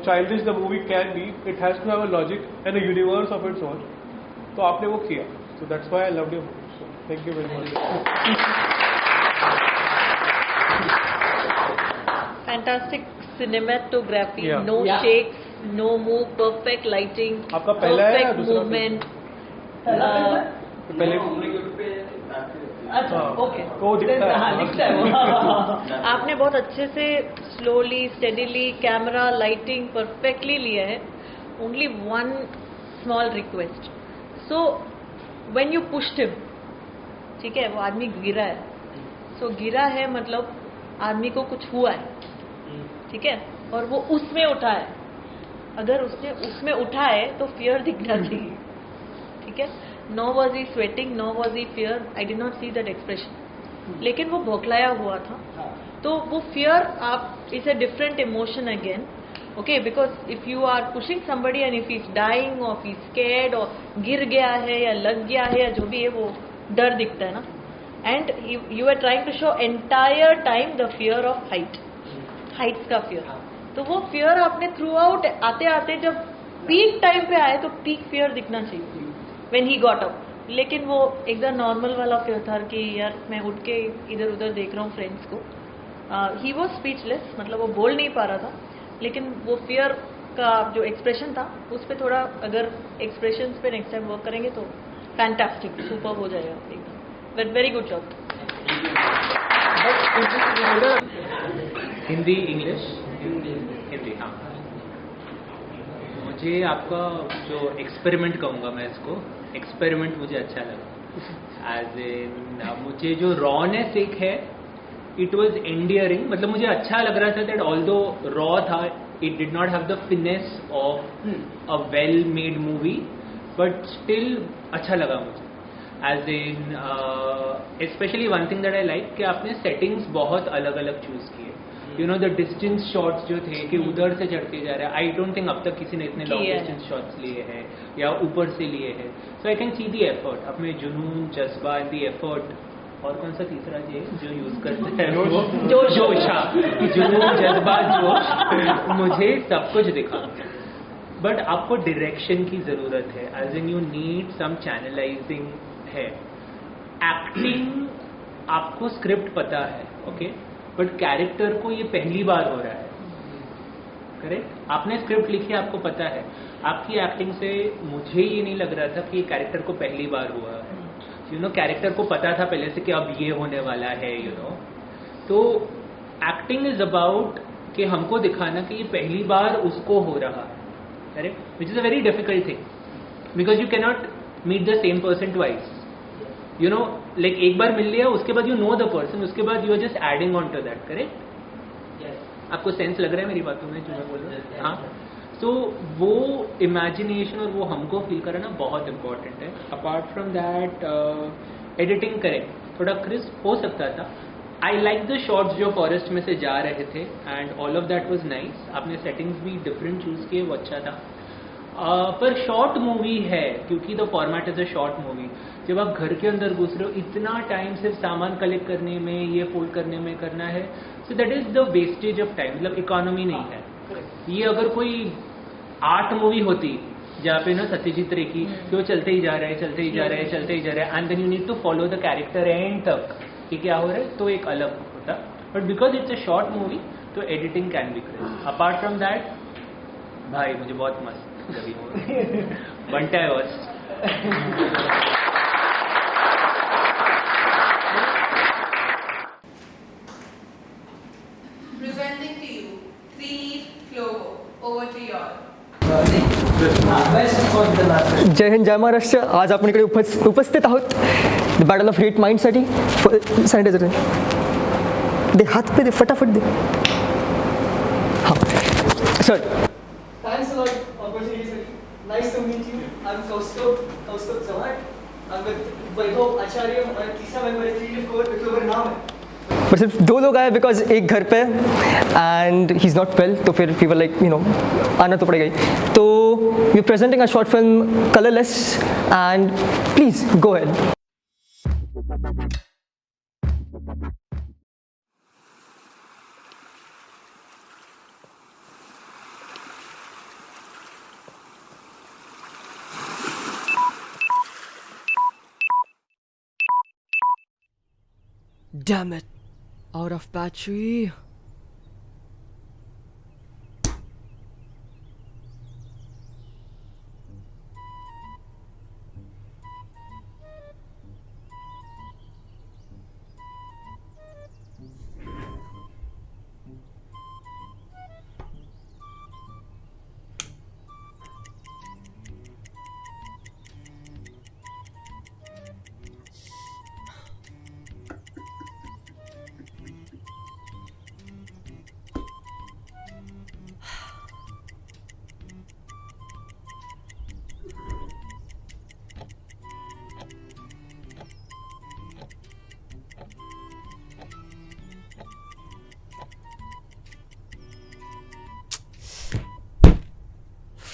childish the movie can be, it has to have a logic and a universe of its own. तो आपने वो किया. So that's why I loved your movie. So thank you very much. Fantastic cinematography, Yeah. no Yeah. shakes, no move, perfect lighting, आपका पहला है या perfect दूसरा movement. पहले अच्छा, ओके, वो दिखता है. हाँ, दिखता है वो. आपने बहुत अच्छे से slowly steadily camera lighting perfectly लिया है. Only one small request. So when you pushed him, ठीक है, वो आदमी गिरा है, सो गिरा है मतलब आदमी को कुछ हुआ है, ठीक है, और वो उसमें उठा है. अगर उसने उसमें उठा है तो फियर दिखना चाहिए, ठीक है. No was he sweating, no was he fear. I did not see that expression. लेकिन वो बौखलाया हुआ था. तो वो fear आप is a different emotion again. Okay, because if you are pushing somebody and if he's dying or if he's scared or गिर गया है या लग गया है या जो भी है, वो डर दिखता है ना. And you are trying to show entire time the fear of heights का fear. तो वो fear आपने throughout आते आते जब peak time पे आए तो peak fear दिखना चाहिए. When he got up. लेकिन वो एकदम नॉर्मल वाला fear था कि यार मैं उठ के इधर उधर देख रहा हूँ फ्रेंड्स को. He was speechless, मतलब वो बोल नहीं पा रहा था, लेकिन वो fear का जो एक्सप्रेशन था उस पर थोड़ा अगर एक्सप्रेशंस पे नेक्स्ट टाइम वर्क करेंगे तो फैंटास्टिक सुपर हो जाएगा एकदम. But very good job. Hindi English Hindi. हाँ, मुझे आपका जो एक्सपेरिमेंट कहूँगा मैं इसको, एक्सपेरिमेंट मुझे अच्छा लगा. एज इन मुझे जो रॉनेस एक है, इट वॉज एंडियरिंग, मतलब मुझे अच्छा लग रहा था दैट ऑल्दो रॉ था, it did not have the finesse of a well made movie, but still अच्छा लगा मुझे. As in specially one thing that I like कि आपने सेटिंग्स बहुत अलग अलग चूज़ किए. You know the distance shots जो थे कि उधर से चढ़ते जा रहे हैं. आई डोंट थिंक अब तक किसी ने इतने लॉन्ग डिस्टेंस शॉट्स लिए हैं या ऊपर से लिए हैं. So I can see the effort. अपने जुनून, जज्बा, दी एफर्ट. और कौन सा तीसरा ये जो यूज करते हैं वो जोश. जुनून, जज्बा, जोश, मुझे सब कुछ दिखा. बट आपको डायरेक्शन की ज़रूरत है. As in you need some channelising है. एक्टिंग आपको स्क्रिप्ट पता है, ओके, बट कैरेक्टर को ये पहली बार हो रहा है. करेक्ट. आपने स्क्रिप्ट लिखी, आपको पता है. आपकी एक्टिंग से मुझे ये नहीं लग रहा था कि ये कैरेक्टर को पहली बार हुआ है. यू नो कैरेक्टर को पता था पहले से कि अब ये होने वाला है. यू नो तो एक्टिंग इज अबाउट कि हमको दिखाना कि ये पहली बार उसको हो रहा है. Correct. Which is a very difficult thing because you cannot meet the same person twice. You know like एक बार मिल लिया, उसके बाद यू नो द पर्सन, उसके बाद you are just adding on to that. Correct. आपको सेंस लग रहा है मेरी बातों में जो मैं बोल रहा हूँ? हाँ. तो वो इमेजिनेशन और वो हमको फील कराना बहुत इंपॉर्टेंट है. अपार्ट फ्रॉम दैट एडिटिंग करें थोड़ा क्रिस्प हो सकता था. आई लाइक द शॉट्स जो फॉरेस्ट में से जा रहे थे and all of that was nice. आपने सेटिंग्स भी डिफरेंट चूज़ किए, वो अच्छा था. पर शॉर्ट मूवी है क्योंकि the format is a short movie. जब आप घर के अंदर घुस रहे हो, इतना टाइम सिर्फ सामान कलेक्ट करने में, ये फोल्ड करने में करना है. So that is the wastage of time. मतलब इकोनॉमी नहीं है ये. अगर कोई आर्ट मूवी होती जहाँ पे ना सत्यजीत रे की कि वो चलते ही जा रहे हैं, चलते ही जा रहे हैं, चलते ही जा रहे हैं, and then you need to follow the character end तक कि क्या हो रहा है, तो एक अलग होता. But because it's a short movie तो editing can be craze. Apart from that भाई मुझे बहुत मस्त लगी मूवी. बनता है बस. Presenting to you, three-leaf clover. Over to you all. जय हिंद, जय महाराष्ट्र. आज आपण इकडे उपस्थित आहोत द बॅटल ऑफ ग्रेट माइंडसाठी. सॅनिटायझर दे, हात पे दे, फटाफट दे. हां सर. थँक्स अ लॉट ऑपॉर्च्युनिटीसाठी. Nice to meet you. I am Kaustubh Chavan. I'm with Vaibhav Acharya. हमारा तीसरा मेंबर है. थ्री-लीफ क्लोवर नाम है. पर सिर्फ 2 लोग आए बिकॉज एक घर पे and he is not well. तो फिर we were like you know आना तो पड़ेगा ही. तो we are presenting a short film colourless and please go ahead. Damn it. Out of battery.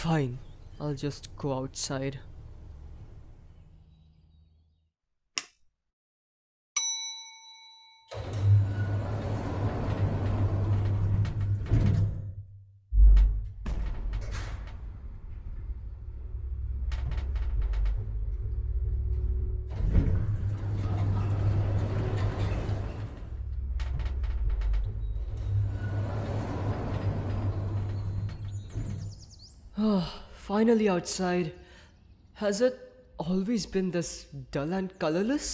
Fine, I'll just go outside. Finally outside. Has it always been this dull and colorless?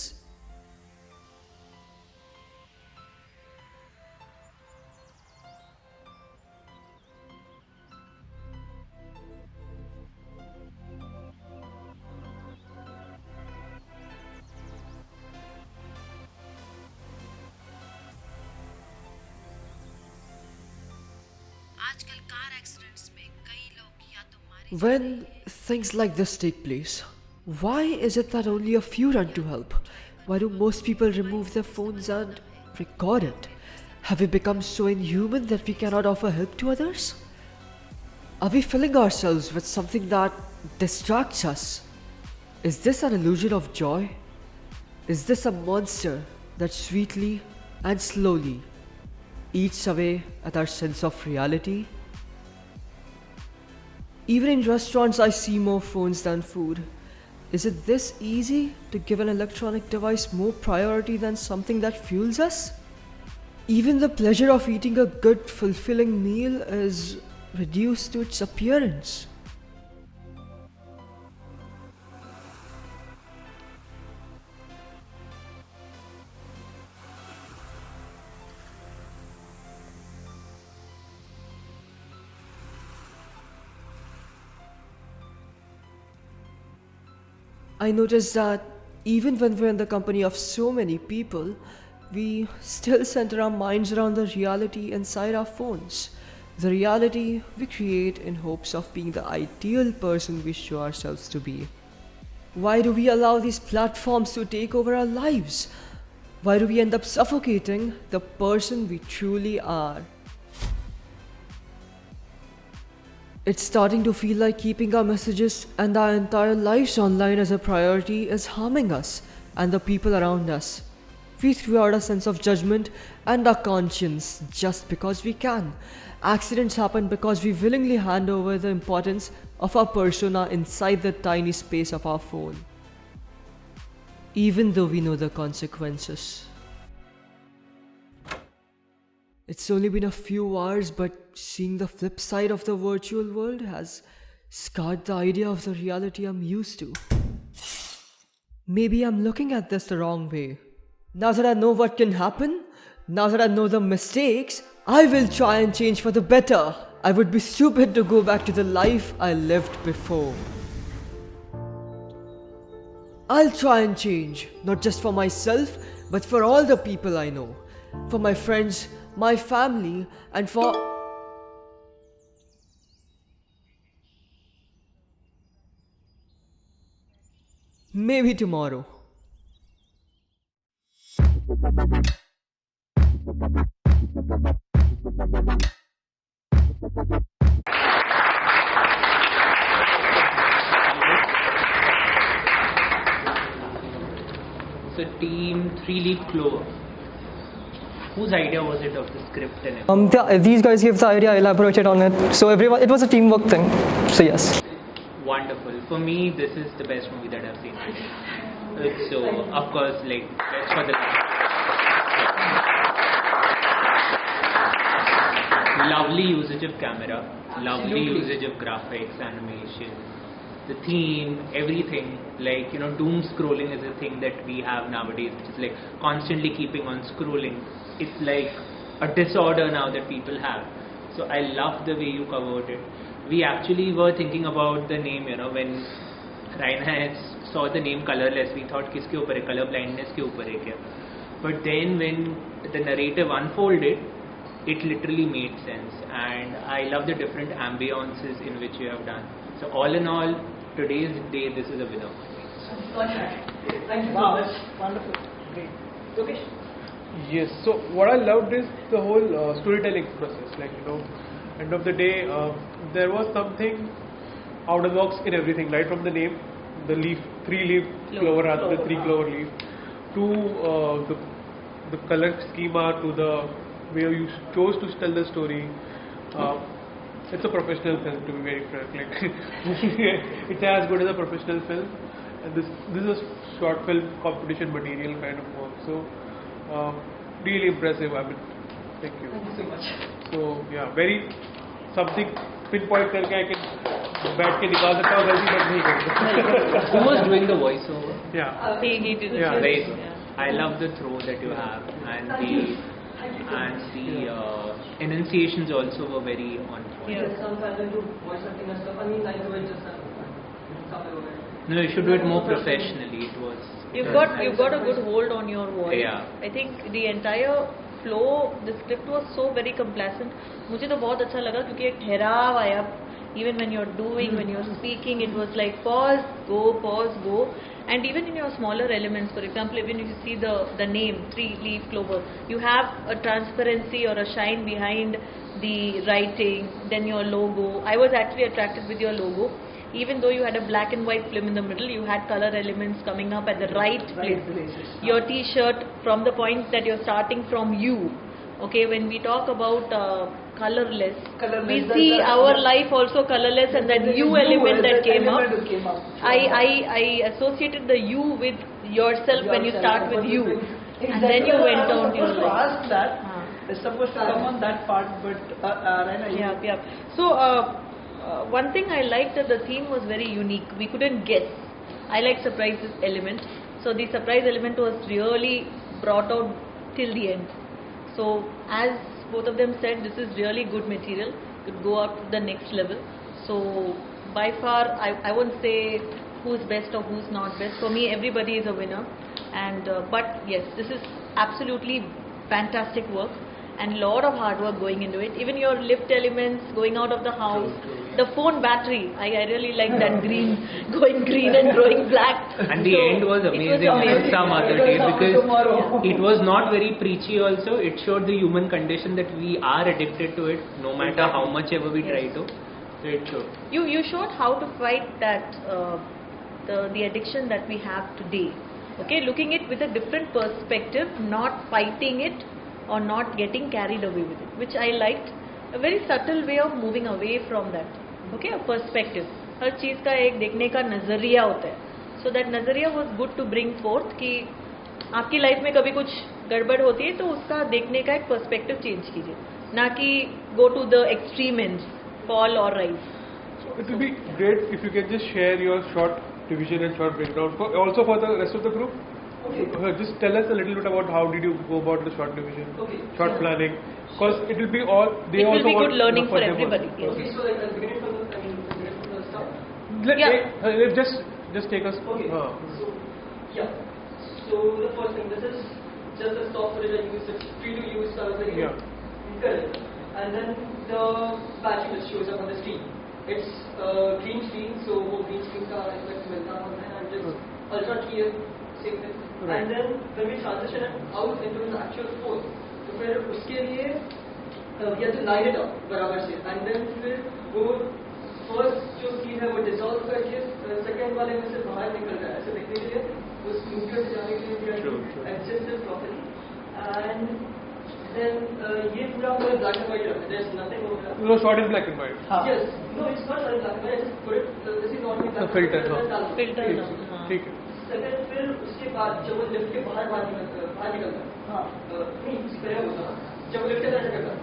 आजकल car accidents में कई लोग या तो मारे When things like this take place, Why is it that only a few run to help? Why do most people remove their phones and record it? Have we become so inhuman that we cannot offer help to others? Are we filling ourselves with something that distracts us? Is this an illusion of joy? Is this a monster that sweetly and slowly eats away at our sense of reality? Even in restaurants, I see more phones than food. Is it this easy to give an electronic device more priority than something that fuels us? Even the pleasure of eating a good, fulfilling meal is reduced to its appearance. I noticed that even when we're in the company of so many people, we still center our minds around the reality inside our phones. The reality we create in hopes of being the ideal person we show ourselves to be. Why do we allow these platforms to take over our lives? Why do we end up suffocating the person we truly are? It's starting to feel like keeping our messages and our entire lives online as a priority is harming us and the people around us. We threw out a sense of judgment and our conscience just because we can. Accidents happen because we willingly hand over the importance of our persona inside the tiny space of our phone, even though we know the consequences. It's only been a few hours, but seeing the flip side of the virtual world has scarred the idea of the reality I'm used to. Maybe I'm looking at this the wrong way. Now that I know what can happen, now that I know the mistakes, I will try and change for the better. I would be stupid to go back to the life I lived before. I'll try and change, not just for myself, but for all the people I know. For my friends, my family, and for... maybe tomorrow. So team 3-leaf clover. Whose idea was it of the script and everything? These guys gave the idea, I elaborated on it. So everyone, it was a teamwork thing. So yes. Wonderful. For me, this is the best movie that I've seen. So of course, like best for the lovely usage of camera, lovely usage of graphics, animation, the theme, everything. Like, you know, doom scrolling is a thing that we have nowadays, which is like constantly keeping on scrolling. It's like a disorder now that people have. So I love the way you covered it. We actually were thinking about the name, you know, when Raina saw the name Colorless, we thought kiske upar hai, color blindness ke upar hai kya. But then when the narrative unfolded, it literally made sense, and I love the different ambiances in which you have done. So all in all, today's day, this is a winner. Thank you so much. Wonderful. Great. Yogesh? Yes, so what I loved is the whole storytelling process. Like, you know, end of the day, there was something out of the box in everything, right from the name, the leaf, 3-leaf clover, rather the 3-clover leaf, to the color schema, to the way you chose to tell the story. It's a professional film, to be very frank. Like, it's as good as a professional film. And this is a short film competition material kind of work. So really impressive. I mean, thank you. Thank you so much. So yeah, very something pinpoint करके I can बैठ के निकाल सकता हूँ गलती but नहीं कर. Who was doing the voiceover? Yeah. He did it. Yeah. Right. I love the throw that you have, and the enunciations also were very on point. Yes, some family do voice acting and stuff. I mean, like the way just No, you should do it more professionally. It was. You've got a good hold on your voice. Yeah. I think the entire flow, the script was so very complacent. मुझे तो बहुत अच्छा लगा क्योंकि एक ठहराव आया Even when you're doing, when you're speaking, it was like pause, go. And even in your smaller elements, for example, even if you see the name, 3-leaf clover, you have a transparency or a shine behind the writing, then your logo. I was actually attracted with your logo. Even though you had a black and white film in the middle, you had color elements coming up at the right places. Your t-shirt, from the point that you're starting from you. Okay, when we talk about colorless, we see our life also colorless, and that you element that came up. I associated the you with yourself when you start with you, and then you went down to your life. Ask that. It's supposed to come on that part, but Yeah. So one thing I liked that the theme was very unique. We couldn't guess. I like surprises element. So the surprise element was really brought out till the end. So as both of them said, this is really good material. Could go up to the next level. So by far, I won't say who's best or who's not best. For me, everybody is a winner. And but yes, this is absolutely fantastic work. And lot of hard work going into it. Even your lift elements, going out of the house, the phone battery, I really like that green, going green and growing black. And the end was amazing on some other day, because it was not very preachy also. It showed the human condition that we are addicted to it, no matter how much ever we try to. So it showed. You showed how to fight that, the addiction that we have today. Okay, looking it with a different perspective, not fighting it, or not getting carried away with it, which I liked. A very subtle way of moving away from that. Okay, a perspective. हर चीज़ का एक देखने का नज़रिया होता है. So that नज़रिया was good to bring forth कि आपकी लाइफ में कभी कुछ गड़बड़ होती है तो उसका देखने का एक perspective change कीजिए, ना कि go to the extreme ends, fall or rise. So it will be great if you can just share your short division and short breakdown, also for the rest of the group. Okay. Just tell us a little bit about how did you go about the short division, short planning, because it will be all. It will be good learning for everybody. Yes. Okay, so like I'll begin from the start. Just take us. Okay. So the first thing, this is just a stock footage I use. It's free to use. So I was like, correct. And then the batch which shows up on the screen. It's green screen, so वो green screen का effect मिलता है, and just ultra clear. Same thing. Right. And then when we transition out into the actual phone, तो फिर उसके लिए we have to line it up बराबर से, and then फिर वो first जो scene है वो dissolve करके second वाले में से बाहर निकल रहा है, ऐसे देखने के लिए उस neutral से जाने के लिए we have to adjust it properly, and then ये पूरा black and white है, there's nothing over there. No, shot in black and white. Yes, no, it's not shot in black and white. I just put it. This is not black. Filter. ठीक है. Second फिर उसके बाद जब वो lift के बाहर निकलता है, नहीं उससे पहले होता है, जब वो लिफ्ट के अंदर निकलता है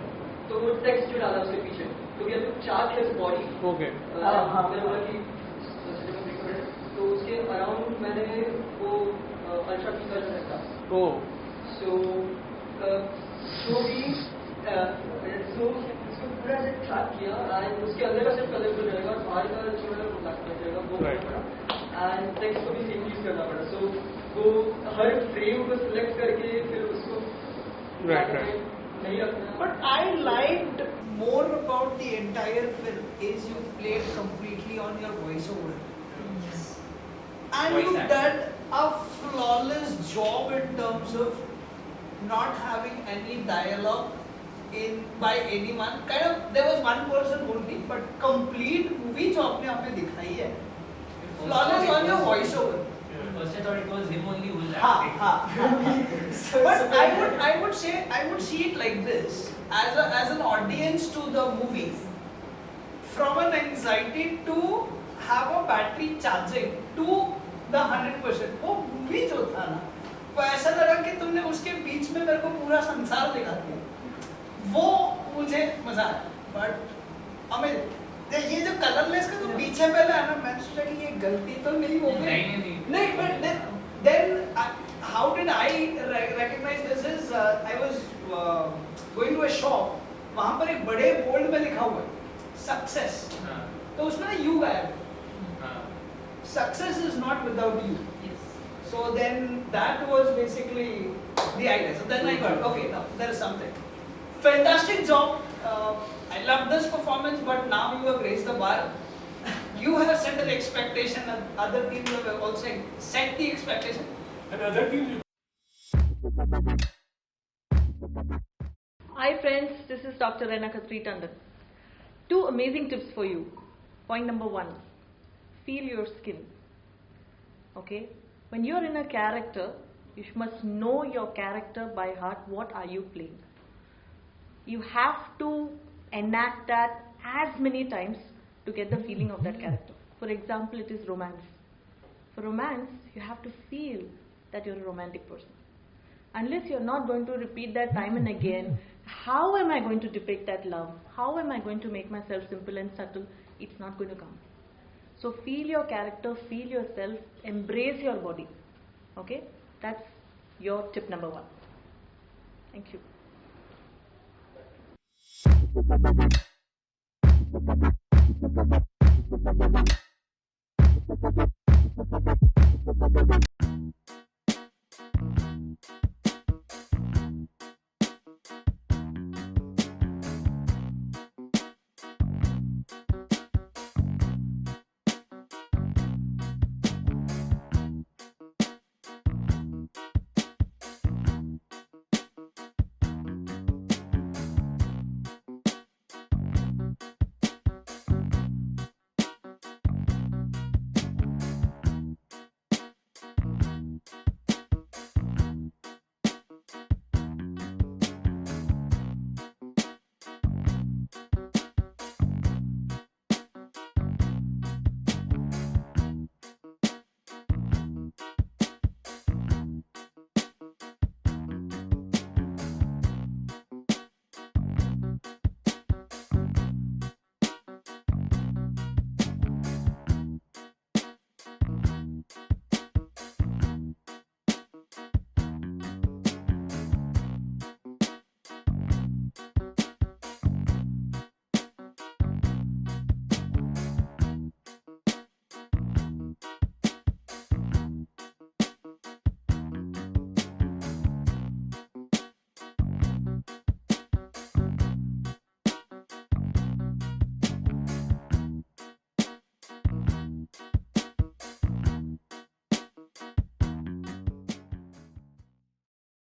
तो वो टेक्स्ट जो डाला उसके पीछे, तो we have to chart his body. Okay. मैंने बोला कि तो उसके अराउंड मैंने वो अल्ट्रा की कर सकता. सो इसको पूरा ऐसे ट्रैक किया, एंड उसके अंदर का सिर्फ कलरफुल रहेगा और बाहर का जो है वो ब्लैक रहेगा, वो पड़ा. एंड टेक्स्ट को भी सेम चीज करना पड़ा. सो वो हर फ्रेम को सिलेक्ट करके फिर उसको नहीं रखना. But I liked more about the entire film is you played completely on your voiceover. Yes. And you did a flawless job in terms of not having any dialogue by anyone. Kind of there was one person only, but complete movie जो आपने दिखाई है. Flawless on your voiceover. First I thought it was him only who was acting. But I would see it like this as an audience to the movie. From an anxiety to have a battery charging to the 100%. वो movie जो था ना, वो ऐसा लगा कि तुमने उसके बीच में मेरे को पूरा संसार दिखा दिया. वो मुझे मजा आया. But amazing. ये जो कलरलेस का तो पीछे पहले है ना, मैंने सोचा कि ये गलती तो नहीं हो गई. नहीं, but then how did I recognize this is I was going to a shop, वहाँ पर एक बड़े बोल्ड में लिखा हुआ है सक्सेस, तो उसमें ना यू आया. Success is not without you. So then that was basically the idea. So then I got okay, now there is something. Fantastic job. I love this performance, but now you have raised the bar. You have set the expectation, and other people have also set the expectation. And other teams. Hi friends, this is Dr. Rena Khatri Tandon. 2 amazing tips for you. Point number 1, feel your skin. Okay, when you're in a character, you must know your character by heart. What are you playing? You have to enact that as many times to get the feeling of that character. For example, it is romance. For romance, you have to feel that you're a romantic person. Unless you're not going to repeat that time and again, how am I going to depict that love? How am I going to make myself simple and subtle? It's not going to come. So feel your character, feel yourself, embrace your body. Okay? That's your tip number 1. Thank you.